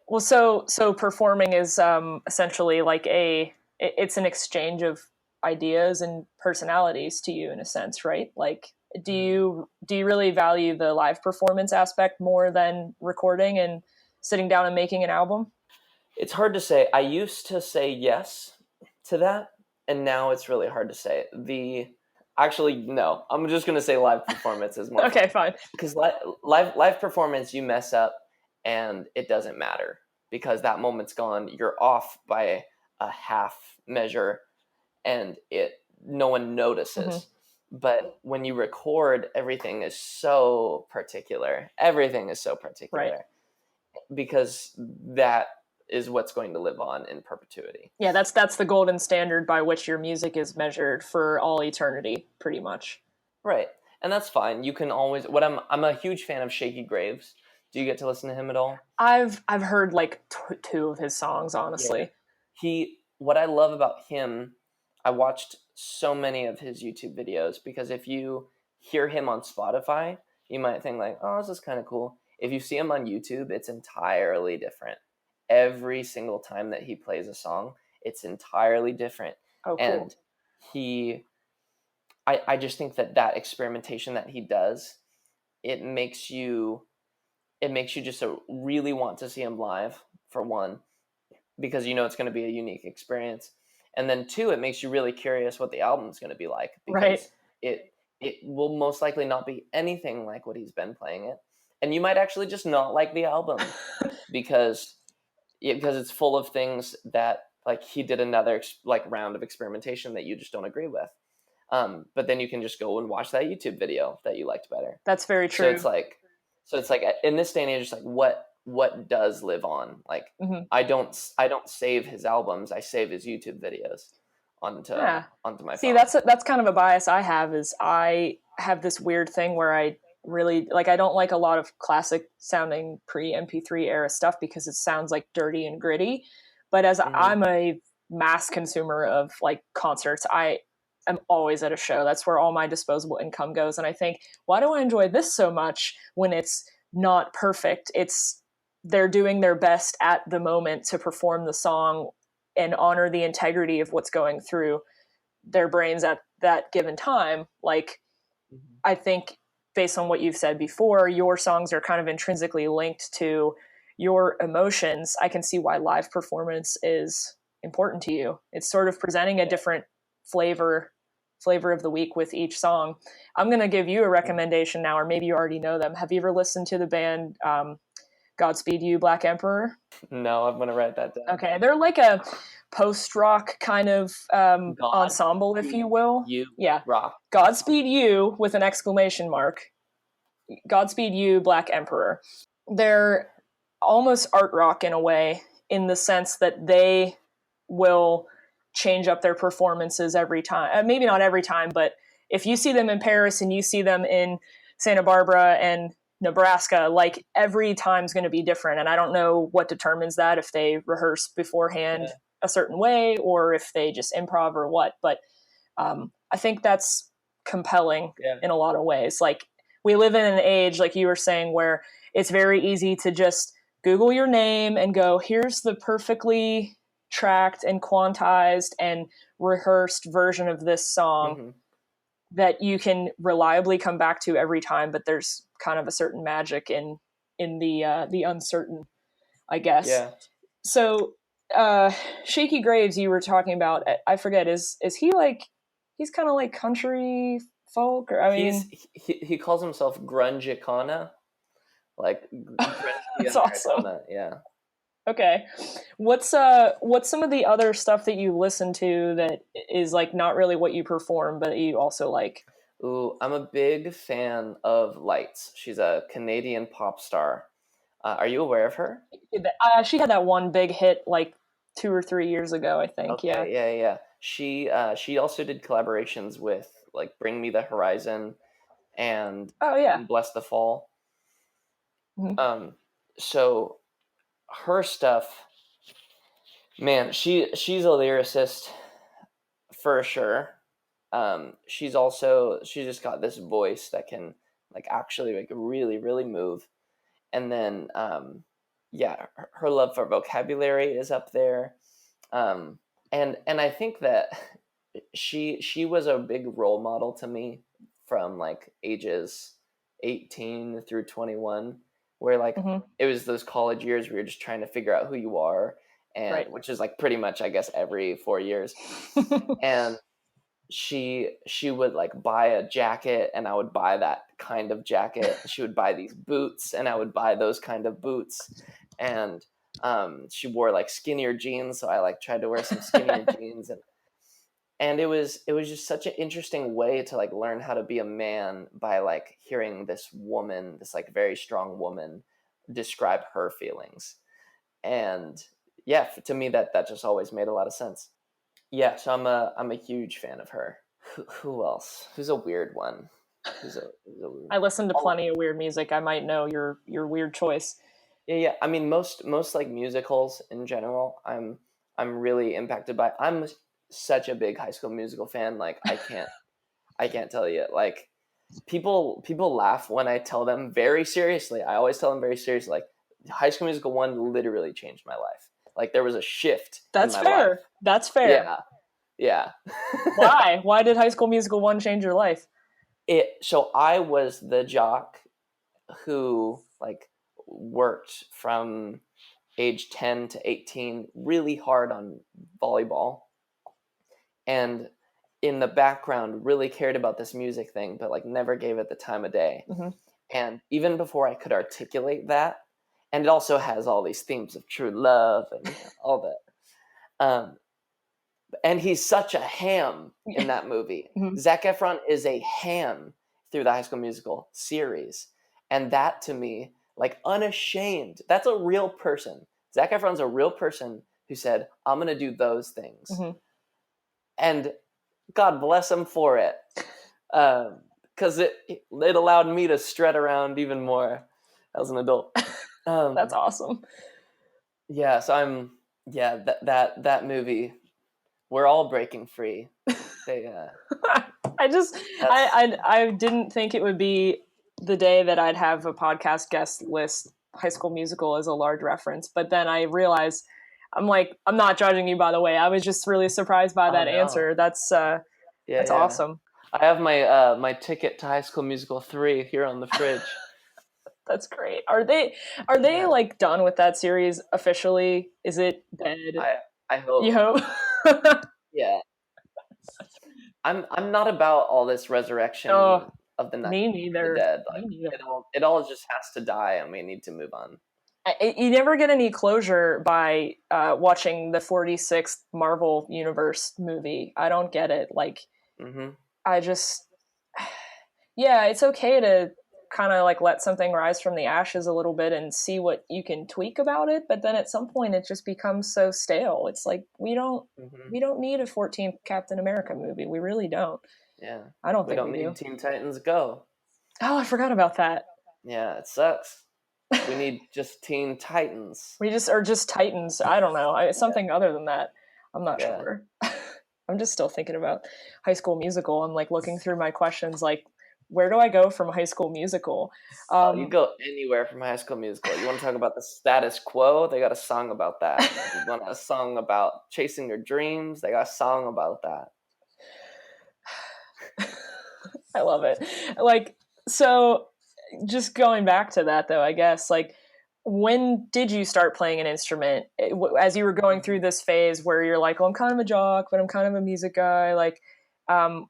Well, so performing is essentially like it's an exchange of ideas and personalities to you in a sense, right? Like, do you really value the live performance aspect more than recording and sitting down and making an album? It's hard to say. I used to say yes to that, and now it's really hard to say. Actually, no. I'm just going to say live performance is more okay, fine. Because live performance, you mess up, and it doesn't matter because that moment's gone. You're off by a half measure, and no one notices. Mm-hmm. But when you record, everything is so particular. Right. Because that is what's going to live on in perpetuity. Yeah, that's the golden standard by which your music is measured for all eternity, pretty much. Right. And that's fine. You can always I'm a huge fan of Shaky Graves. Do you get to listen to him at all? I've heard like 2 of his songs, honestly. Yeah. What I love about him, I watched so many of his YouTube videos because if you hear him on Spotify, you might think like, oh, this is kind of cool. If you see him on YouTube, it's entirely different. Every single time that he plays a song, it's entirely different. Oh, cool. And I just think that experimentation that he does, it makes you just really want to see him live, for one, because you know it's going to be a unique experience. And then 2, it makes you really curious what the album's going to be like. Because it will most likely not be anything like what he's been playing it. And you might actually just not like the album because it's full of things that like he did another like round of experimentation that you just don't agree with. But then you can just go and watch that YouTube video that you liked better. That's very true. So it's like in this day and age, it's like what does live on? Like I don't save his albums. I save his YouTube videos onto my phone. See, that's kind of a bias I have. Is I have this weird thing where I really like, I don't like a lot of classic sounding pre-MP3 era stuff because it sounds like dirty and gritty. But as I'm a mass consumer of like concerts, I am always at a show. That's where all my disposable income goes. And I think, why do I enjoy this so much when it's not perfect? They're doing their best at the moment to perform the song and honor the integrity of what's going through their brains at that given time. Like, I think based on what you've said before, your songs are kind of intrinsically linked to your emotions. I can see why live performance is important to you. It's sort of presenting a different flavor of the week with each song. I'm going to give you a recommendation now, or maybe you already know them. Have you ever listened to the band Godspeed You, Black Emperor? No, I'm going to write that down. Okay. They're like a post-rock kind of ensemble, if you will. Rock. Godspeed You with an exclamation mark. Godspeed You, Black Emperor. They're almost art rock in a way, in the sense that they will change up their performances every time. Maybe not every time, but if you see them in Paris and you see them in Santa Barbara and Nebraska, like every time's going to be different. And I don't know what determines that, if they rehearse beforehand a certain way or if they just improv or what. But I think that's compelling in a lot of ways. Like, we live in an age, like you were saying, where it's very easy to just Google your name and go, here's the perfectly tracked and quantized and rehearsed version of this song that you can reliably come back to every time. But there's kind of a certain magic in the uncertain, I guess. Yeah. So Shaky Graves, you were talking about, I forget, is he like, he's kind of like country folk, or I mean, he calls himself grunge-icona, like that's awesome. Yeah. Okay, what's some of the other stuff that you listen to that is like not really what you perform, but you also like? Ooh, I'm a big fan of Lights. She's a Canadian pop star. Are you aware of her? She had that one big hit like 2 or 3 years ago, I think. Okay, yeah. She also did collaborations with like Bring Me the Horizon and Bless the Fall. Mm-hmm. So her stuff, man, she's a lyricist for sure. She's just got this voice that can like actually like really, really move. And then her love for vocabulary is up there. And I think that she was a big role model to me from like ages 18 through 21, where like it was those college years where you're just trying to figure out who you are, and which is like pretty much I guess every 4 years. And she would like buy a jacket and I would buy that kind of jacket. She would buy these boots and I would buy those kind of boots. And she wore like skinnier jeans, so I like tried to wear some skinnier jeans, and it was just such an interesting way to like learn how to be a man by like hearing this woman, this like very strong woman, describe her feelings. And yeah, to me that just always made a lot of sense. Yeah, so I'm a huge fan of her. Who else? Who's a weird one? I listen to plenty of weird music. I might know your weird choice. Yeah. I mean, most like musicals in general, I'm really impacted by. I'm such a big High School Musical fan. Like I can't tell you. Like people laugh when I tell them very seriously. I always tell them very seriously. Like High School Musical 1 literally changed my life. Like there was a shift. That's in my fair. life. That's fair. Yeah. Why? Why did High School Musical 1 change your life? So I was the jock who like worked from age 10 to 18 really hard on volleyball, and in the background really cared about this music thing, but like never gave it the time of day. And even before I could articulate that, and it also has all these themes of true love and all that. And he's such a ham in that movie. Zac Efron is a ham through the High School Musical series. And that to me, like unashamed, that's a real person. Zac Efron's a real person who said, I'm going to do those things. And God bless him for it. Because it allowed me to strut around even more as an adult. That's awesome. Yeah, so that movie, we're all breaking free. I didn't think it would be the day that I'd have a podcast guest list High School Musical as a large reference, but then I realized, I'm like, I'm not judging you, by the way. I was just really surprised by that answer. That's awesome. I have my ticket to High School Musical 3 here on the fridge. That's great. Are they like done with that series officially? Is it dead? I hope. You hope? Yeah. I'm not about all this resurrection of the me neither. the dead. Like, it all just has to die and we need to move on. You never get any closure by watching the 46th Marvel Universe movie. I don't get it. Like, I just, yeah, it's okay to kind of like let something rise from the ashes a little bit and see what you can tweak about it. But then at some point it just becomes so stale. It's like, we don't need a 14th Captain America movie. We really don't. Yeah. I don't we think don't we need do. Teen Titans Go. Oh, I forgot about that. Yeah, it sucks. We need just Teen Titans. Or just Titans. I don't know. Something other than that. I'm not sure. I'm just still thinking about High School Musical. I'm like looking through my questions, like, where do I go from High School Musical? You go anywhere from High School Musical. You want to talk about the status quo? They got a song about that. You want a song about chasing your dreams? They got a song about that. I love it. Like, so just going back to that though, I guess, like, when did you start playing an instrument? As you were going through this phase where you're like, well, I'm kind of a jock, but I'm kind of a music guy. Like,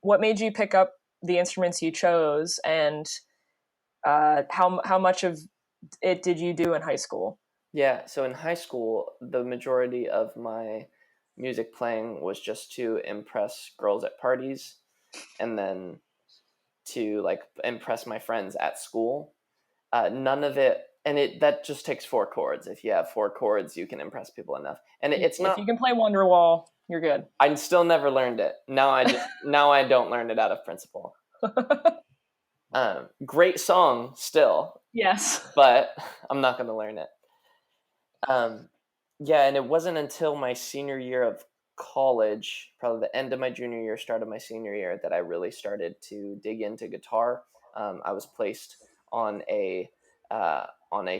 what made you pick up the instruments you chose, and how much of it did you do in high school? Yeah, so in high school, the majority of my music playing was just to impress girls at parties, and then to like impress my friends at school. None of it, and that just takes 4 chords. If you have 4 chords, you can impress people enough. And it's not. If you can play Wonderwall, you're good. I still never learned it. Now I don't learn it out of principle. Great song still. Yes. But I'm not going to learn it. Yeah, and it wasn't until my senior year of college, probably the end of my junior year, start of my senior year, that I really started to dig into guitar. I was placed on a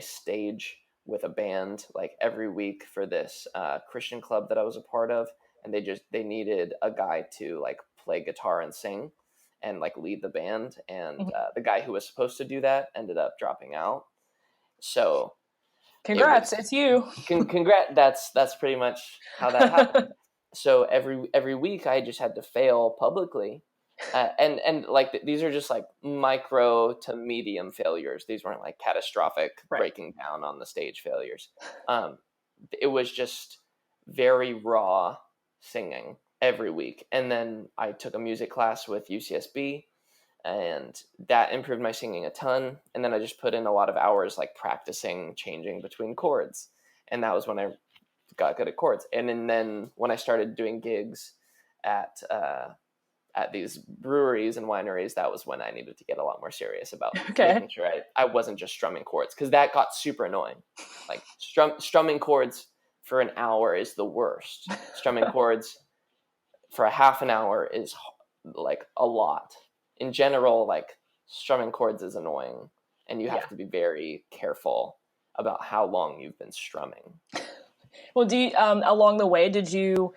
stage with a band like every week for this Christian club that I was a part of, and they needed a guy to like play guitar and sing and like lead the band, and the guy who was supposed to do that ended up dropping out. So congrats, it's you. Congrats. That's pretty much how that happened. So every week I just had to fail publicly, and like these are just like micro to medium failures. These weren't like catastrophic breaking down on the stage failures. It was just very raw singing every week, and then I took a music class with UCSB, and that improved my singing a ton. And then I just put in a lot of hours like practicing changing between chords, and that was when I got good at chords. And then when I started doing gigs at these breweries and wineries, that was when I needed to get a lot more serious about making sure I wasn't just strumming chords, because that got super annoying. Like strumming chords for an hour is the worst. Strumming chords for a half an hour is like a lot. In general, like strumming chords is annoying, and you have to be very careful about how long you've been strumming. Well, do you, along the way, did you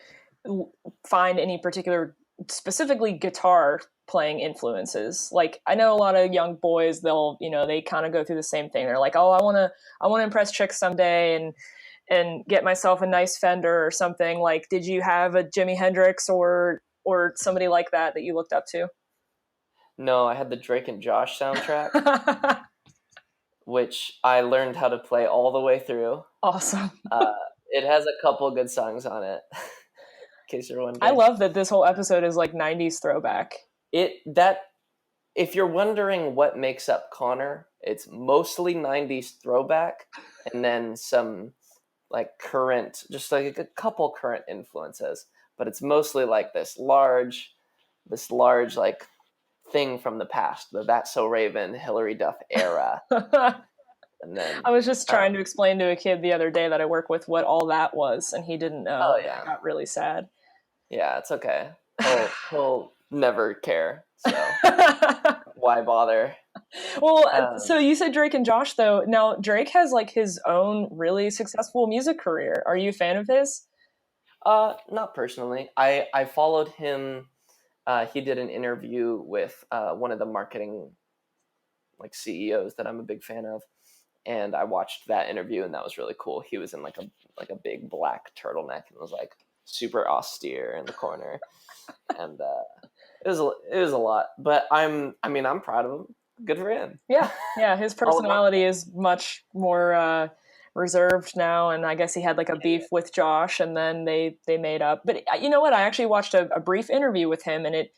find any particular, specifically guitar playing influences? Like, I know a lot of young boys, they kind of go through the same thing. They're like, oh, I want to impress chicks someday and get myself a nice Fender or something. Like, did you have a Jimi Hendrix or somebody like that you looked up to? No, I had the Drake and Josh soundtrack, which I learned how to play all the way through. Awesome. It has a couple good songs on it, in case you're wondering. I love that this whole episode is like 90s throwback. If you're wondering what makes up Conner, it's mostly 90s throwback, and then some like current, just like a couple current influences, but it's mostly like this large like thing from the past, the That's So Raven, Hillary Duff era. And then I was just trying to explain to a kid the other day that I work with what all that was, and he didn't know. Oh yeah, I got really sad. Yeah, it's okay. He'll never care. So why bother? Well, so you said Drake and Josh, though. Now Drake has like his own really successful music career. Are you a fan of his? Not personally. I followed him. He did an interview with one of the marketing like CEOs that I'm a big fan of, and I watched that interview, and that was really cool. He was in like a big black turtleneck and was like super austere in the corner, and it was a lot. But I'm proud of him. Good for him. Yeah. His personality is much more reserved now, and I guess he had like a beef with Josh, and then they made up. But you know what? I actually watched a brief interview with him, and it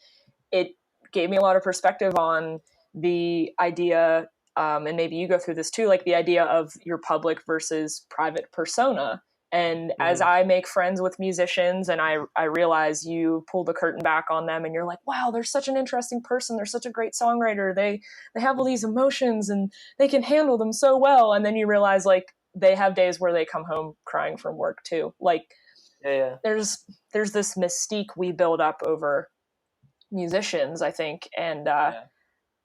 gave me a lot of perspective on the idea, and maybe you go through this too, like the idea of your public versus private persona. And as I make friends with musicians and I realize you pull the curtain back on them and you're like, wow, they're such an interesting person. They're such a great songwriter. They have all these emotions and they can handle them so well. And then you realize like they have days where they come home crying from work too. Like there's this mystique we build up over musicians, I think. And I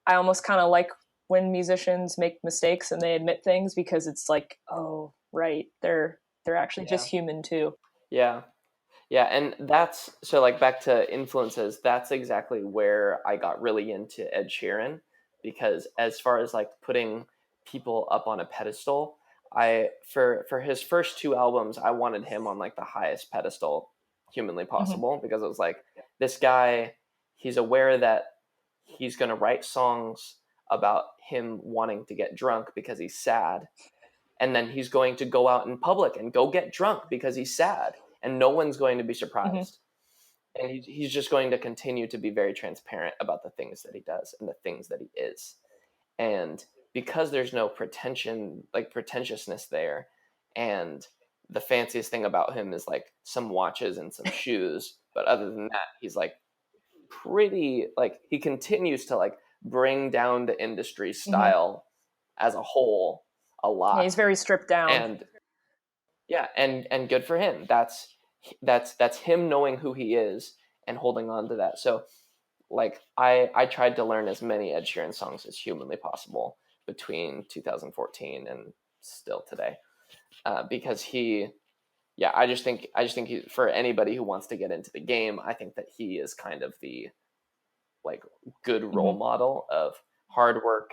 almost kind of like when musicians make mistakes and they admit things, because it's like, oh, right, they're actually just human too. Yeah. And that's, so like back to influences, that's exactly where I got really into Ed Sheeran, because as far as like putting people up on a pedestal, for his first 2 albums, I wanted him on like the highest pedestal humanly possible, because it was like, this guy, he's aware that he's going to write songs about him wanting to get drunk because he's sad. And then he's going to go out in public and go get drunk because he's sad. And no one's going to be surprised. And he's just going to continue to be very transparent about the things that he does and the things that he is. And because there's no pretentiousness there, and the fanciest thing about him is like some watches and some shoes. But other than that, he's like pretty, like he continues to like bring down the industry style as a whole a lot. Yeah, he's very stripped down. And good for him. That's him knowing who he is and holding on to that. So like I tried to learn as many Ed Sheeran songs as humanly possible between 2014 and still today, because I just think he, for anybody who wants to get into the game, I think that he is kind of the like good role model of hard work,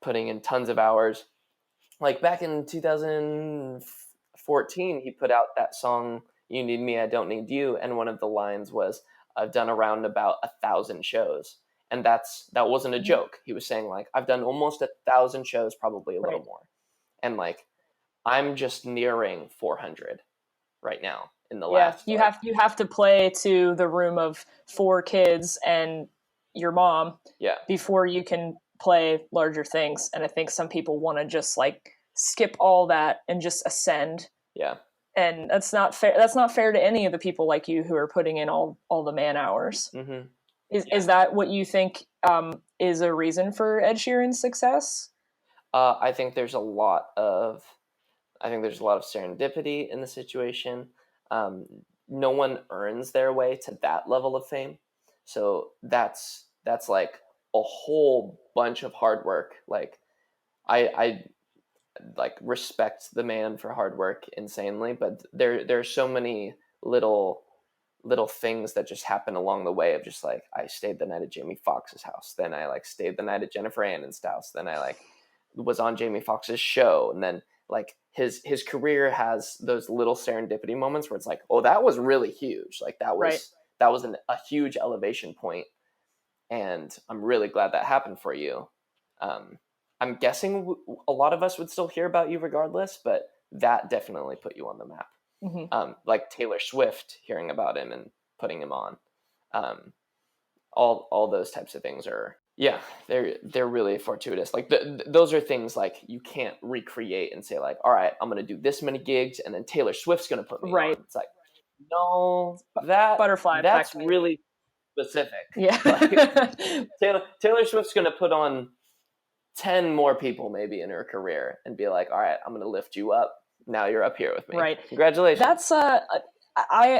putting in tons of hours. Like back in 2014, he put out that song, You Need Me, I Don't Need You. And one of the lines was, I've done around about 1,000 shows. And that wasn't a joke. He was saying like, I've done almost 1,000 shows, probably a little more. And like, I'm just nearing 400 right now in the last. You have to play to the room of 4 kids and your mom before you can play larger things. And I think some people want to just like skip all that and just ascend. Yeah. And that's not fair. That's not fair to any of the people like you who are putting in all the man hours. Is that what you think is a reason for Ed Sheeran's success? I think there's a lot of serendipity in the situation. No one earns their way to that level of fame. So that's like a whole bunch of hard work. Like I like respect the man for hard work insanely, but there's so many little things that just happen along the way of just like, I stayed the night at Jamie Foxx's house, then I like stayed the night at Jennifer Aniston's house, then I like was on Jamie Foxx's show, and then like his career has those little serendipity moments where it's like, oh, that was really huge, like that was a huge elevation point, and I'm really glad that happened for you. I'm guessing a lot of us would still hear about you regardless, but that definitely put you on the map. Like Taylor Swift hearing about him and putting him on. All those types of things are, they're really fortuitous. Like those are things like you can't recreate and say like, all right, I'm going to do this many gigs and then Taylor Swift's going to put me on. It's like, no, butterfly that's really specific. Yeah. Like, Taylor Swift's going to put on 10 more people maybe in her career and be like, all right, I'm going to lift you up. Now you're up here with me. Right. Congratulations. That's I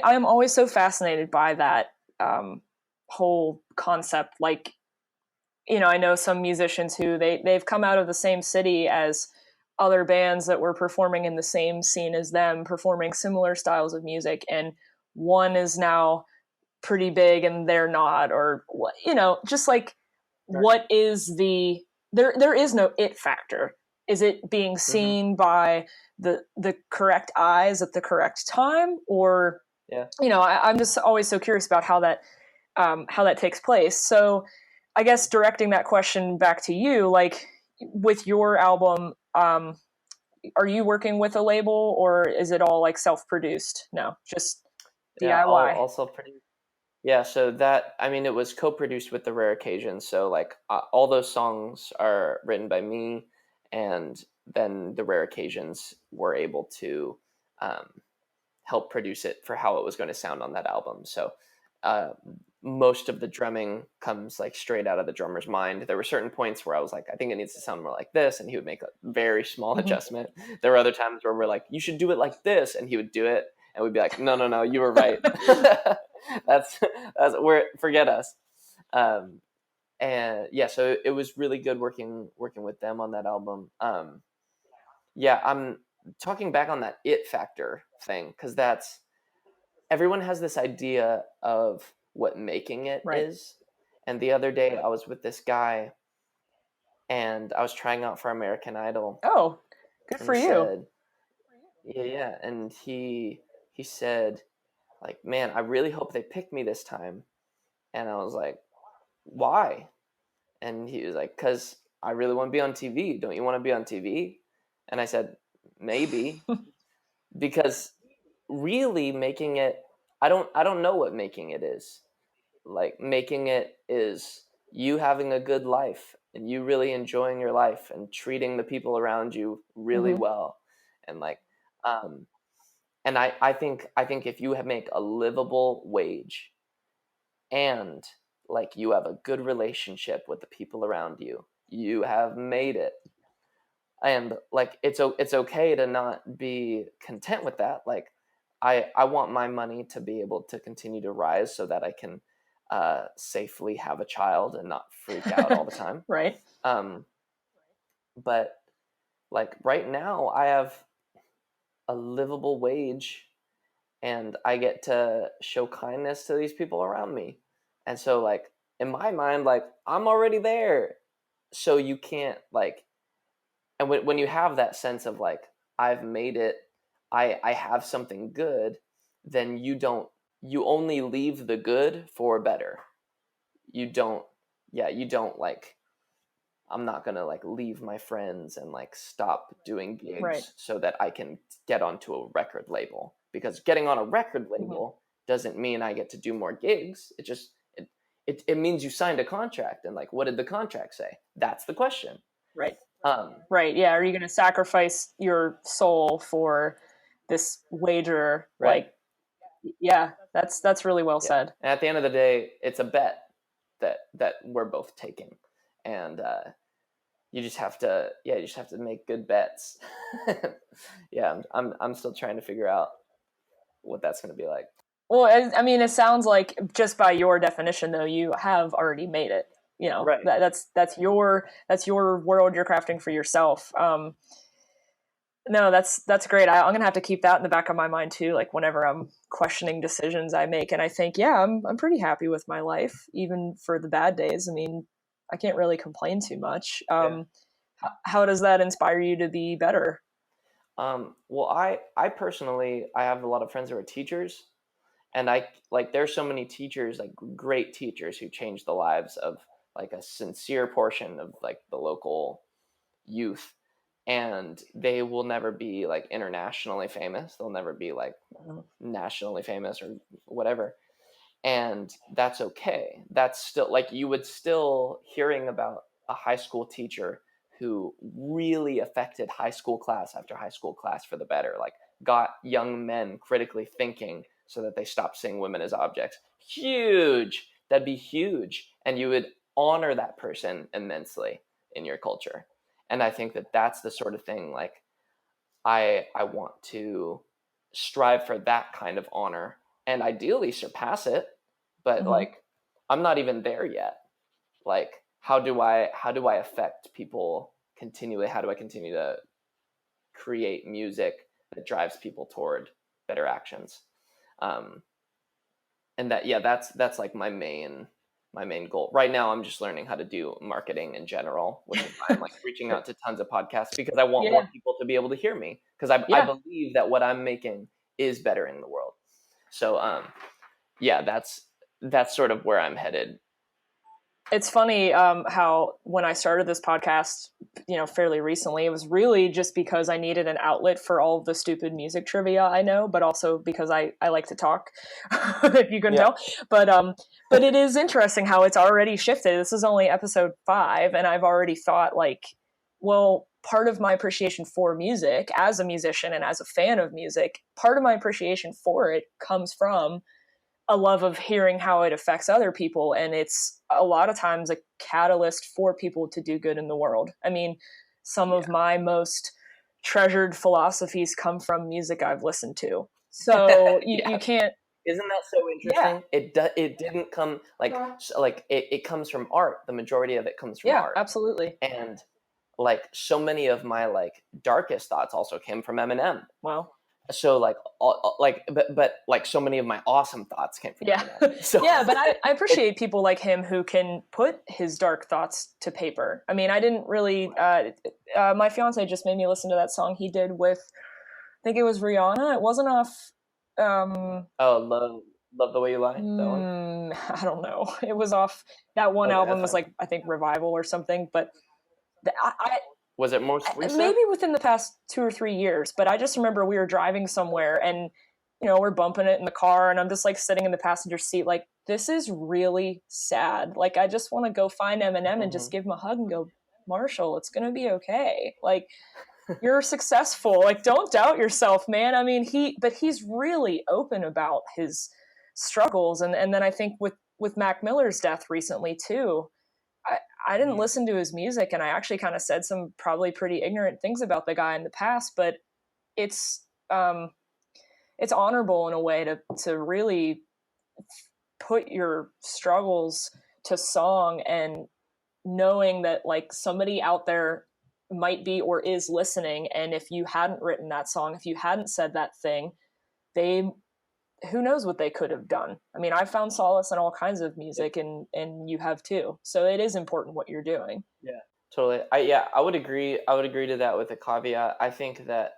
am always so fascinated by that whole concept. Like, you know, I know some musicians who they've come out of the same city as other bands that were performing in the same scene as them, performing similar styles of music, and one is now pretty big and they're not, or you know, just like what is there is no it factor. Is it being seen by the correct eyes at the correct time, or you know, I'm just always so curious about how that takes place. So I guess directing that question back to you, like with your album, are you working with a label, or is it all like self-produced? No, just Yeah, DIY. also pretty. Yeah, so that, I mean, it was co-produced with The Rare Occasion. So like all those songs are written by me, and then The Rare Occasions were able to help produce it for how it was going to sound on that album. So most of the drumming comes like straight out of the drummer's mind. There were certain points where I was like, I think it needs to sound more like this, and he would make a very small adjustment. There were other times where we're like, you should do it like this, and he would do it, and we'd be like, no, you were right. that's where, forget us. And yeah, so it was really good working with them on that album. Yeah, I'm talking back on that it factor thing, because that's, everyone has this idea of what making it is. And the other day I was with this guy, and I was trying out for American Idol. Oh, good for you. Said, yeah. And he said, like, man, I really hope they pick me this time. And I was like, why? And he was like, because I really want to be on TV. Don't you want to be on TV? And I said, maybe. Because really making it, I don't know what making it is. Like, making it is you having a good life, and you really enjoying your life, and treating the people around you really well. And like, and I think if you make a livable wage, and like you have a good relationship with the people around you, you have made it. And like, it's okay to not be content with that. Like, I want my money to be able to continue to rise, so that I can safely have a child and not freak out all the time. Right. But like right now I have a livable wage, and I get to show kindness to these people around me. And so like, in my mind, like, I'm already there. So you can't like, and when you have that sense of like, I've made it, I have something good, then you only leave the good for better. You don't like, I'm not gonna like leave my friends and like stop doing gigs so that I can get onto a record label, because getting on a record label doesn't mean I get to do more gigs. It just it means you signed a contract, and like, what did the contract say? That's the question. Right. Right. Yeah. Are you going to sacrifice your soul for this wager? Right. Like, yeah, that's really well said. And at the end of the day, it's a bet that we're both taking, and you just have to make good bets. Yeah, I'm still trying to figure out what that's going to be like. Well, I mean, it sounds like, just by your definition, though, you have already made it. You know, right. That's your world you're crafting for yourself. No, that's great. I'm gonna have to keep that in the back of my mind too. Like, whenever I'm questioning decisions I make, and I think, yeah, I'm pretty happy with my life, even for the bad days. I mean, I can't really complain too much. How does that inspire you to be better? Well, I personally, I have a lot of friends who are teachers, and I like, there's so many teachers, like great teachers, who change the lives of like a sincere portion of like the local youth, and they will never be like internationally famous. They'll never be like nationally famous or whatever. And that's okay. That's still like, you would still hearing about a high school teacher who really affected high school class after high school class for the better, like got young men critically thinking so that they stopped seeing women as objects. Huge. That'd be huge. And you would honor that person immensely in your culture. And I think that that's the sort of thing, like, I want to strive for that kind of honor, and ideally surpass it. But like, I'm not even there yet. Like, how do I affect people continually? How do I continue to create music that drives people toward better actions? And that's like my main goal right now. I'm just learning how to do marketing in general, which is why I'm like reaching out to tons of podcasts, because I want more people to be able to hear me, because I believe that what I'm making is better in the world. So that's sort of where I'm headed It's funny how when I started this podcast, fairly recently, it was really just because I needed an outlet for all of the stupid music trivia I know, but also because I like to talk, if you can tell. But it is interesting how it's already shifted. This is only episode 5, and I've already thought like, well, part of my appreciation for music as a musician and as a fan of music, part of my appreciation for it comes from a love of hearing how it affects other people. And it's a lot of times a catalyst for people to do good in the world. I mean, some of my most treasured philosophies come from music I've listened to. So you can't. Isn't that so interesting? It didn't come it comes from art. The majority of it comes from art. Yeah, absolutely. And like so many of my like darkest thoughts also came from Eminem. Wow. So but so many of my awesome thoughts came from Eminem. So. Yeah, but I appreciate people like him who can put his dark thoughts to paper. I mean, I didn't really. My fiance just made me listen to that song he did with, I think it was Rihanna. It wasn't off. Love the Way You Lie. That one? I don't know. It was off that one album. Was like, I think, Revival or something. But was it most recent? Maybe within the past 2 or 3 years, but I just remember we were driving somewhere and, we're bumping it in the car and I'm just like sitting in the passenger seat like, this is really sad. Like, I just want to go find Eminem and just give him a hug and go, Marshall, it's going to be okay. Like, you're successful. Like, don't doubt yourself, man. I mean, he's really open about his struggles. And then I think with Mac Miller's death recently too, I didn't listen to his music, and I actually kind of said some probably pretty ignorant things about the guy in the past, but it's honorable in a way to really put your struggles to song, and knowing that like somebody out there might be or is listening, and if you hadn't written that song, if you hadn't said that thing, who knows what they could have done. I mean, I've found solace in all kinds of music, and you have too. So it is important what you're doing. Yeah, totally. I would agree. I would agree to that with a caveat. I think that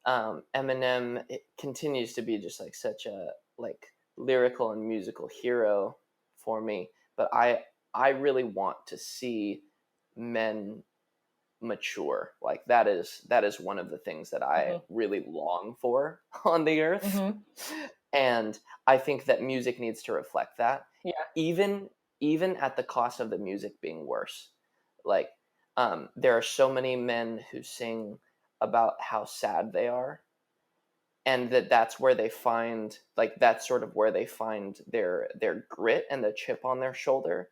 Eminem continues to be just like such a like lyrical and musical hero for me. But I really want to see men mature. Like that is one of the things that I really long for on the earth. And I think that music needs to reflect that. Yeah. Even at the cost of the music being worse. Like, there are so many men who sing about how sad they are, and that's where they find, like, that's sort of where they find their grit and the chip on their shoulder.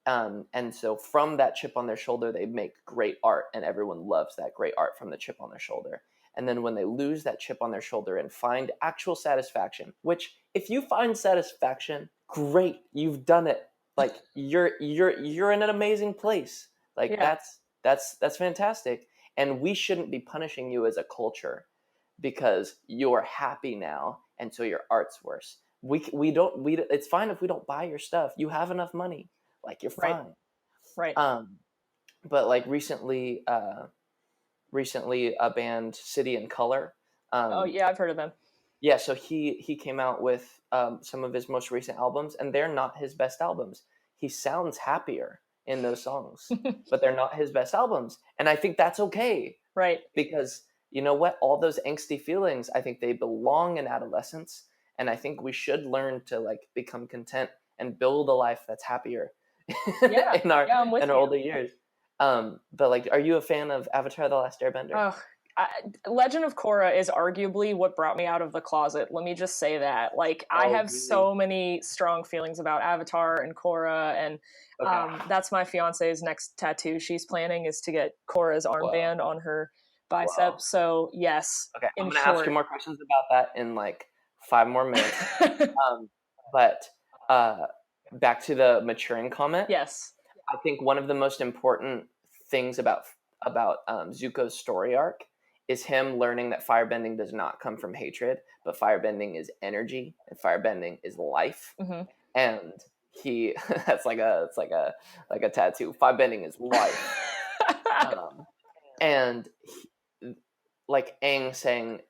And so from that chip on their shoulder, they make great art, and everyone loves that great art from the chip on their shoulder. And then when they lose that chip on their shoulder and find actual satisfaction, which if you find satisfaction, great, you've done it. Like you're in an amazing place. Like that's fantastic. And we shouldn't be punishing you as a culture because you're happy now, and so your art's worse. We don't it's fine if we don't buy your stuff. You have enough money. Like you're fine. Right. But like recently a band, City and Color. I've heard of them. Yeah, so he came out with some of his most recent albums, and they're not his best albums. He sounds happier in those songs, but they're not his best albums. And I think that's okay. Right. Because you know what? All those angsty feelings, I think they belong in adolescence. And I think we should learn to like become content and build a life that's happier in our older years. But like, are you a fan of Avatar: The Last Airbender? Legend of Korra is arguably what brought me out of the closet. Let me just say that. Like, I have so many strong feelings about Avatar and Korra, and that's my fiance's next tattoo she's planning is to get Korra's armband on her bicep. So yes. Okay, I'm going to ask you more questions about that in like 5 more minutes. But back to the maturing comment. Yes. I think one of the most important things about Zuko's story arc is him learning that firebending does not come from hatred, but firebending is energy, and firebending is life. And he it's like a tattoo. Firebending is life. And like Aang saying,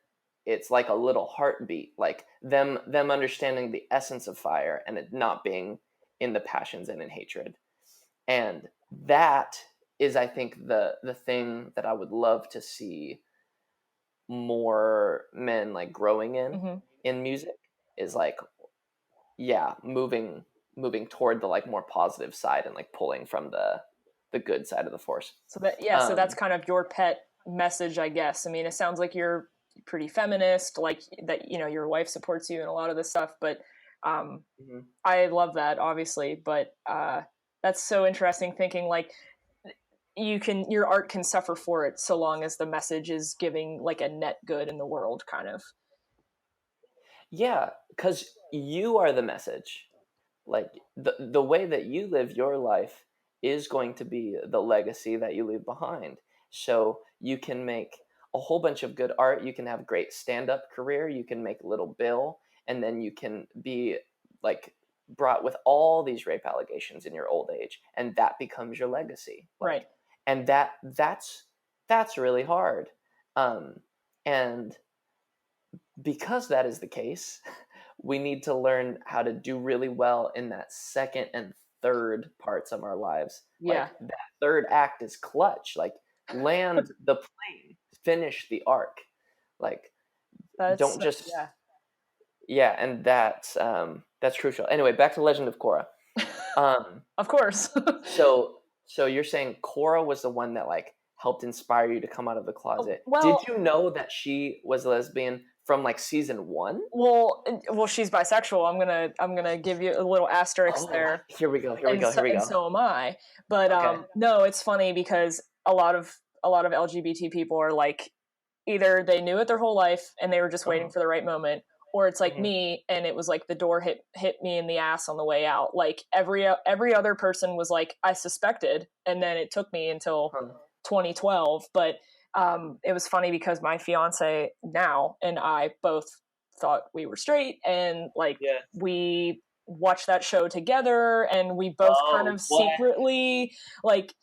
it's like a little heartbeat, like them understanding the essence of fire and it not being in the passions and in hatred. And that is, I think, the thing that I would love to see more men like growing in music, is like, yeah, moving toward the like more positive side and like pulling from the good side of the force. So so that's kind of your pet message, I guess. I mean, it sounds like you're pretty feminist, like that, you know, your wife supports you in a lot of this stuff, but I love that, obviously, but that's so interesting, thinking like your art can suffer for it so long as the message is giving like a net good in the world, kind of. Yeah, because you are the message. Like the way that you live your life is going to be the legacy that you leave behind. So you can make a whole bunch of good art, you can have a great stand-up career, you can make little bill, and then you can be like brought with all these rape allegations in your old age, and that becomes your legacy. Like, right. And that's really hard. And because that is the case, we need to learn how to do really well in that second and third parts of our lives. Yeah. Like that third act is clutch. Like land the plane, finish the arc. Like don't just yeah, and that's crucial. Anyway, back to Legend of Korra. Of course. So you're saying Korra was the one that like helped inspire you to come out of the closet. Well, did you know that she was lesbian from like season 1? Well, she's bisexual. I'm gonna give you a little asterisk there. Here we go. And so am I. But okay. No, it's funny because a lot of LGBT people are like, either they knew it their whole life and they were just waiting for the right moment, or it's like me, and it was like the door hit me in the ass on the way out. Like every other person was like, I suspected, and then it took me until 2012. But it was funny because my fiance now and I both thought we were straight, and like we watched that show together, and we both kind of secretly, like,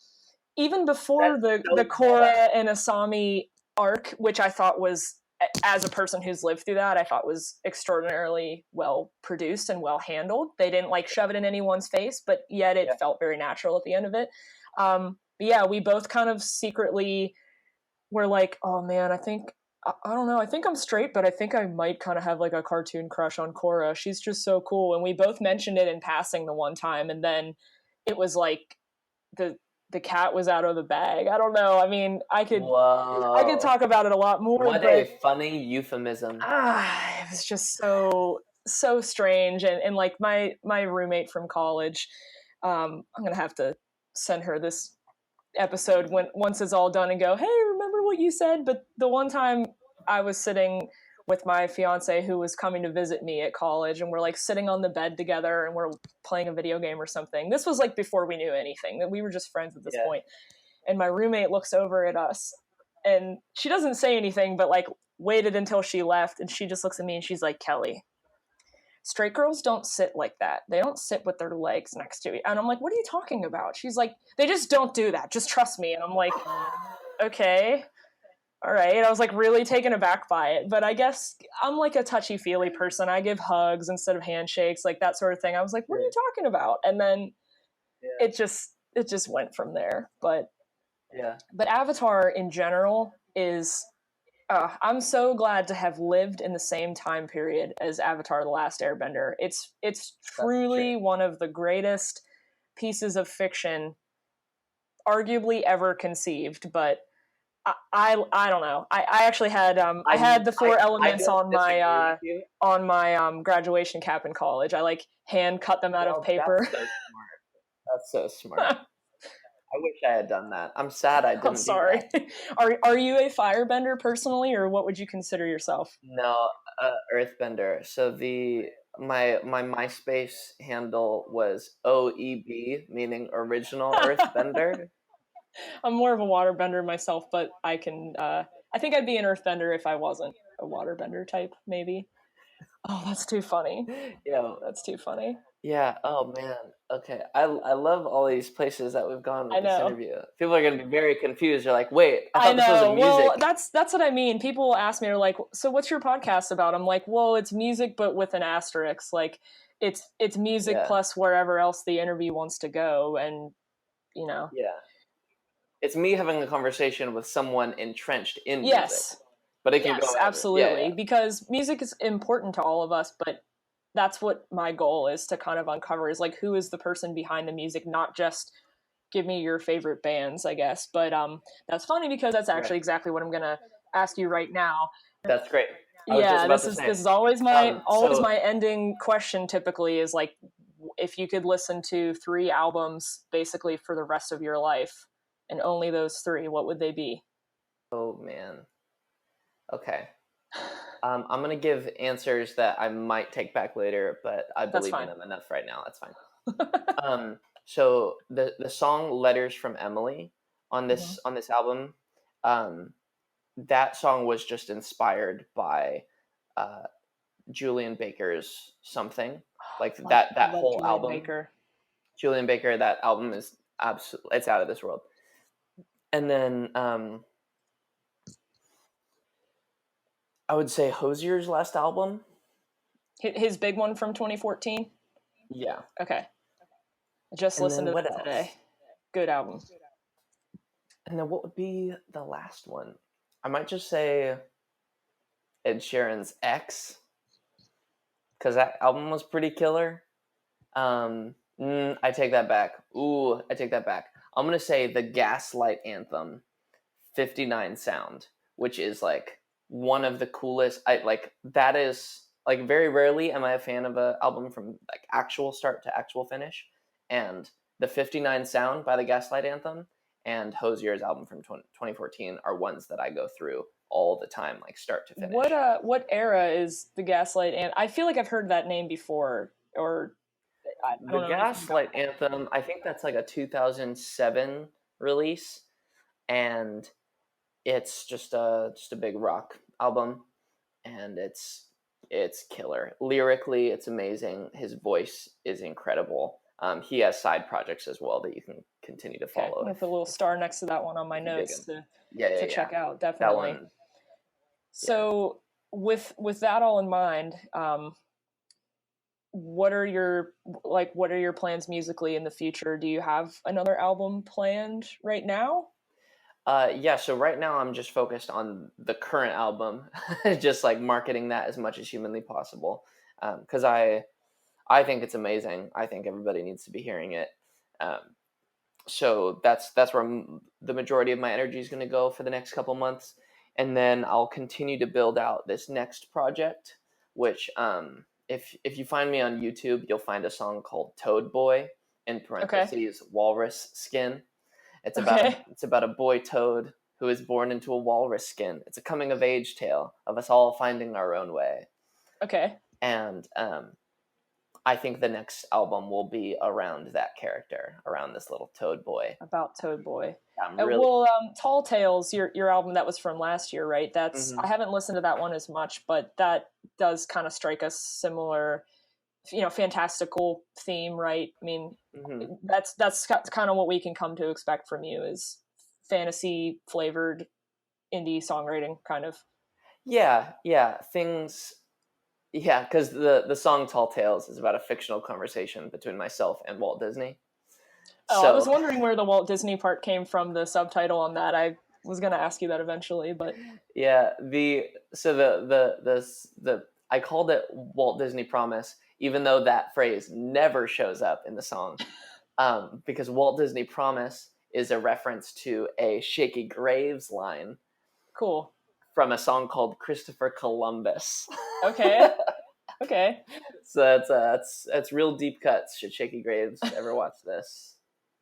even before the Korra and Asami arc, which I thought was, as a person who's lived through that, I thought was extraordinarily well produced and well handled. They didn't like shove it in anyone's face, but yet it felt very natural at the end of it. But yeah, we both kind of secretly were like, oh man, I don't know, I think I'm straight, but I think I might kind of have like a cartoon crush on Korra. She's just so cool. And we both mentioned it in passing the one time, and then it was like the cat was out of the bag. I don't know. I mean, I could talk about it a lot more. What a funny euphemism. It was just so strange. And like my roommate from college, I'm gonna have to send her this episode once it's all done and go, hey, remember what you said? But the one time I was sitting with my fiance who was coming to visit me at college, and we're like sitting on the bed together and we're playing a video game or something. This was like before we knew anything, that we were just friends at this point. And my roommate looks over at us, and she doesn't say anything, but like waited until she left, and she just looks at me and she's like, Kelly, straight girls don't sit like that. They don't sit with their legs next to you. And I'm like, what are you talking about? She's like, they just don't do that. Just trust me. And I'm like, okay. All right. I was like really taken aback by it, but I guess I'm like a touchy-feely person. I give hugs instead of handshakes, like that sort of thing. I was like, what are you talking about? And then it just went from there. But Avatar in general is, I'm so glad to have lived in the same time period as Avatar: The Last Airbender. It's truly one of the greatest pieces of fiction arguably ever conceived, but I don't know. I actually had I had the four elements on my graduation cap in college. I like hand cut them out of paper. That's so smart. I wish I had done that. I'm sad I didn't. I'm sorry. Are you a firebender personally, or what would you consider yourself? No, earthbender. So my MySpace handle was OEB, meaning original earthbender. I'm more of a waterbender myself, but I can. I think I'd be an earthbender if I wasn't a waterbender type, maybe. Oh, that's too funny. Yeah, that's too funny. Yeah. Oh man. Okay. I love all these places that we've gone with this interview. People are going to be very confused. They're like, "Wait, I thought this was a music." Well, that's what I mean. People ask me, they're like, "So what's your podcast about?" I'm like, "Well, it's music, but with an asterisk. Like, it's music plus wherever else the interview wants to go." And you know. Yeah. It's me having a conversation with someone entrenched in music. Yes. But it can go wherever. Absolutely. Yeah. Because music is important to all of us, but that's what my goal is to kind of uncover, is like, who is the person behind the music, not just give me your favorite bands, I guess. But that's funny because that's actually exactly what I'm going to ask you right now. That's great. I was just about to say. This is always my ending question typically, is like, if you could listen to 3 albums basically for the rest of your life and only those 3, what would they be? Oh man. Okay. I'm going to give answers that I might take back later, but I believe in them enough right now. That's fine. So the song "Letters from Emily" on this album, that song was just inspired by Julian Baker's "Something." Like that whole Julian album. Baker. Julian Baker. That album is absolutely, it's out of this world. And then I would say Hozier's last album. His big one from 2014? Yeah. Okay. I just listened to that today. Good album. And then what would be the last one? I might just say Ed Sheeran's X, because that album was pretty killer. I take that back. I take that back. I'm going to say the Gaslight anthem, 59 Sound, which is like one of the coolest. That is like, very rarely am I a fan of an album from like actual start to actual finish. And the 59 Sound by the Gaslight Anthem and Hozier's album from 2014 are ones that I go through all the time, like start to finish. What era is the Gaslight Anthem? I feel like I've heard that name before, or I don't know. The Gaslight Anthem, I think that's like a 2007 release, and it's just a big rock album, and it's killer. Lyrically, it's amazing. His voice is incredible. He has side projects as well that you can continue to follow. With a little star next to that one on my notes to check out. Definitely. That one, so with that all in mind, what are your plans musically in the future? Do you have another album planned right now? So right now I'm just focused on the current album, just like marketing that as much as humanly possible. Because I think it's amazing. I think everybody needs to be hearing it. So that's where the majority of my energy is going to go for the next couple months. And then I'll continue to build out this next project, which if you find me on YouTube, you'll find a song called Toad Boy, in parentheses, walrus skin. It's about a boy toad who is born into a walrus skin. It's a coming of age tale of us all finding our own way. Okay. And I think the next album will be around that character, around this little toad boy. About Toad Boy. Well, Tall Tales, your album that was from last year, right? That's I haven't listened to that one as much, but that does kind of strike a similar, fantastical theme, right? I mean, that's kind of what we can come to expect from you, is fantasy flavored indie songwriting, kind of. Yeah, things. Yeah, because the song Tall Tales is about a fictional conversation between myself and Walt Disney. Oh, so I was wondering where the Walt Disney part came from, the subtitle on that. I was going to ask you that eventually, but yeah, I called it Walt Disney Promise, even though that phrase never shows up in the song, because Walt Disney Promise is a reference to a Shaky Graves line. Cool. From a song called Christopher Columbus. Okay. So that's real deep cuts. Should Shaky Graves ever watch this?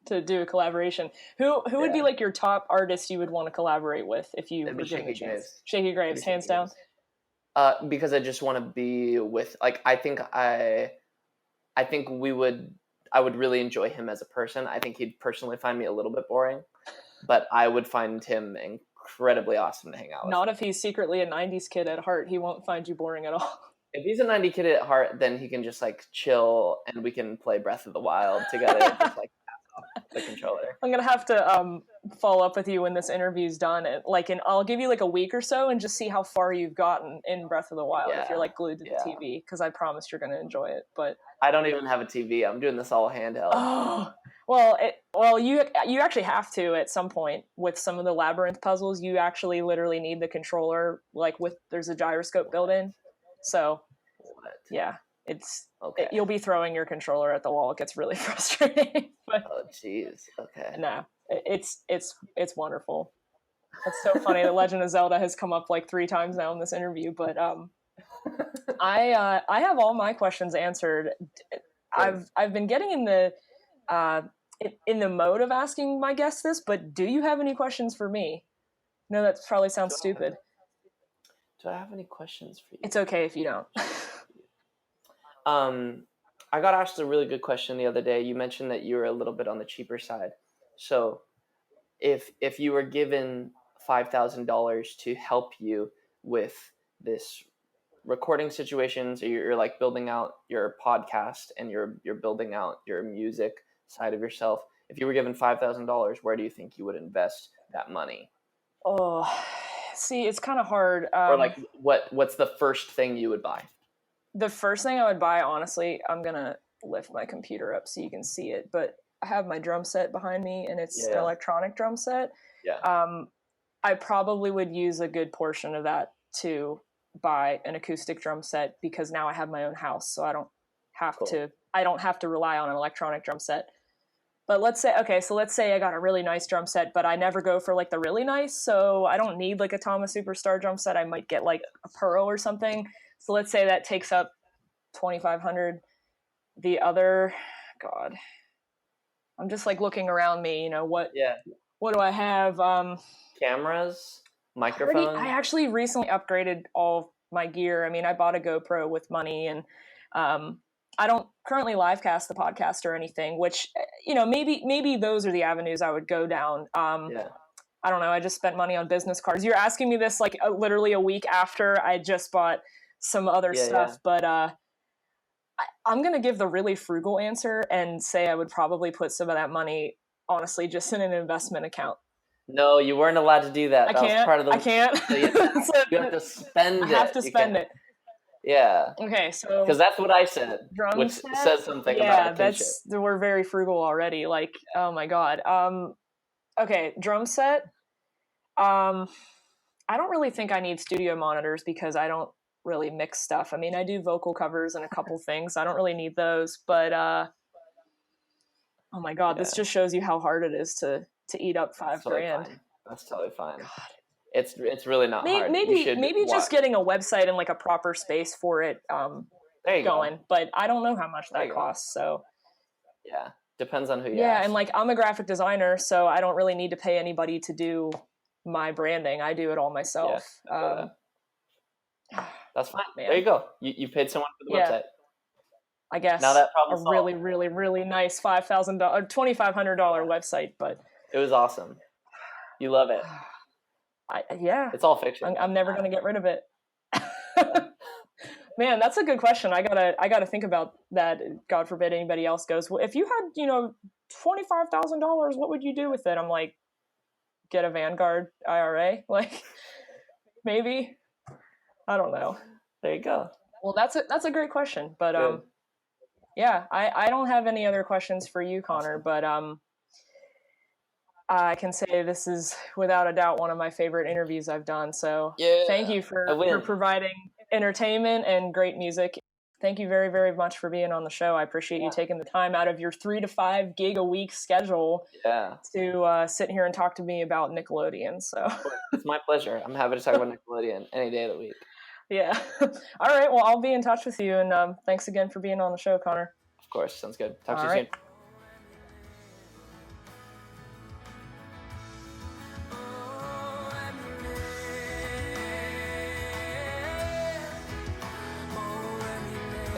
To do a collaboration. Who would be like your top artist you would want to collaborate with if you were given a chance? Shaky Graves, hands down. Because I just want to be with, like, I think I would really enjoy him as a person. I think he'd personally find me a little bit boring, but I would find him incredibly awesome to hang out with. Not if he's secretly a 90s kid at heart. He won't find you boring at all. If he's a 90s kid at heart, then he can just like chill and we can play Breath of the Wild together. Just like the controller. I'm gonna have to follow up with you when this interview's done. I'll give you like a week or so and just see how far you've gotten in Breath of the Wild if you're like glued to the TV, because I promise you're gonna enjoy it. But I don't even have a TV. I'm doing this all handheld. Oh, Well, you actually have to at some point with some of the labyrinth puzzles. You actually literally need the controller, like there's a gyroscope built in. So, yeah, you'll be throwing your controller at the wall. It gets really frustrating. But, oh, jeez. Okay. No, it's wonderful. That's so funny. The Legend of Zelda has come up like 3 times now in this interview, but I have all my questions answered. Good. I've been getting in the mode of asking my guests this, but do you have any questions for me? No, that probably sounds stupid. Do I have any questions for you? It's okay if you don't. I got asked a really good question the other day. You mentioned that you were a little bit on the cheaper side. So if you were given $5,000 to help you with this recording situation, so you're like building out your podcast and you're building out your music side of yourself, if you were given $5,000, where do you think you would invest that money? Oh, see, it's kind of hard. Or like what's the first thing you would buy? The first thing I would buy, honestly, I'm gonna lift my computer up so you can see it, but I have my drum set behind me and it's an electronic drum set. Yeah. I probably would use a good portion of that to buy an acoustic drum set, because now I have my own house, so I don't have to rely on an electronic drum set. But let's say I got a really nice drum set, but I never go for like the really nice, so I don't need like a Tama Superstar drum set. I might get like a Pearl or something. So let's say that takes up $2,500. The other, God, I'm just like looking around me, what do I have? Cameras, microphones. I actually recently upgraded all my gear. I mean, I bought a GoPro with money, and I don't currently live cast the podcast or anything, which, maybe those are the avenues I would go down. I don't know. I just spent money on business cards. You're asking me this like literally a week after I just bought some other stuff, but I'm going to give the really frugal answer and say I would probably put some of that money, honestly, just in an investment account. No, you weren't allowed to do that. I can't. So you have to spend it. I have to spend it. Yeah. Okay, so because that's what I said, which says something about our kinship. We're very frugal already. Like, oh my God. Okay, drum set. I don't really think I need studio monitors because I don't really mix stuff. I mean, I do vocal covers and a couple things. I don't really need those, but oh my God, this just shows you how hard it is to eat up $5,000. That's totally fine. God. It's really not hard. Maybe just getting a website and like a proper space for it there you going. Go. But I don't know how much that costs. So yeah, depends on who you ask. Yeah, and like I'm a graphic designer, so I don't really need to pay anybody to do my branding. I do it all myself. That's fine. Man. There you go. You paid someone for the website. I guess now that problem solved. Really, really, really nice $5,000 or $2,500 website, but it was awesome. You love it. It's all fiction. I'm never going to get rid of it. Man, that's a good question. I gotta think about that. God forbid anybody else goes, well, if you had, $25,000, what would you do with it? I'm like, get a Vanguard IRA, like maybe. I don't know. There you go. Well, that's a great question, but I don't have any other questions for you, Conner. But I can say this is without a doubt one of my favorite interviews I've done. So thank you for providing entertainment and great music. Thank you very, very much for being on the show. I appreciate you taking the time out of your 3 to 5 gig a week schedule to sit here and talk to me about Nickelodeon. So it's my pleasure. I'm happy to talk about Nickelodeon any day of the week. Yeah. All right. Well, I'll be in touch with you. And thanks again for being on the show, Conner. Of course. Sounds good. Talk to you soon.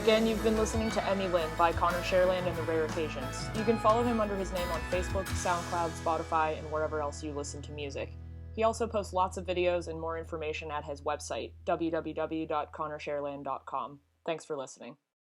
Again, you've been listening to Emmy Lynn by Conner Cherland and the Rare Occasions. You can follow him under his name on Facebook, SoundCloud, Spotify, and wherever else you listen to music. He also posts lots of videos and more information at his website, www.connercherland.com. Thanks for listening.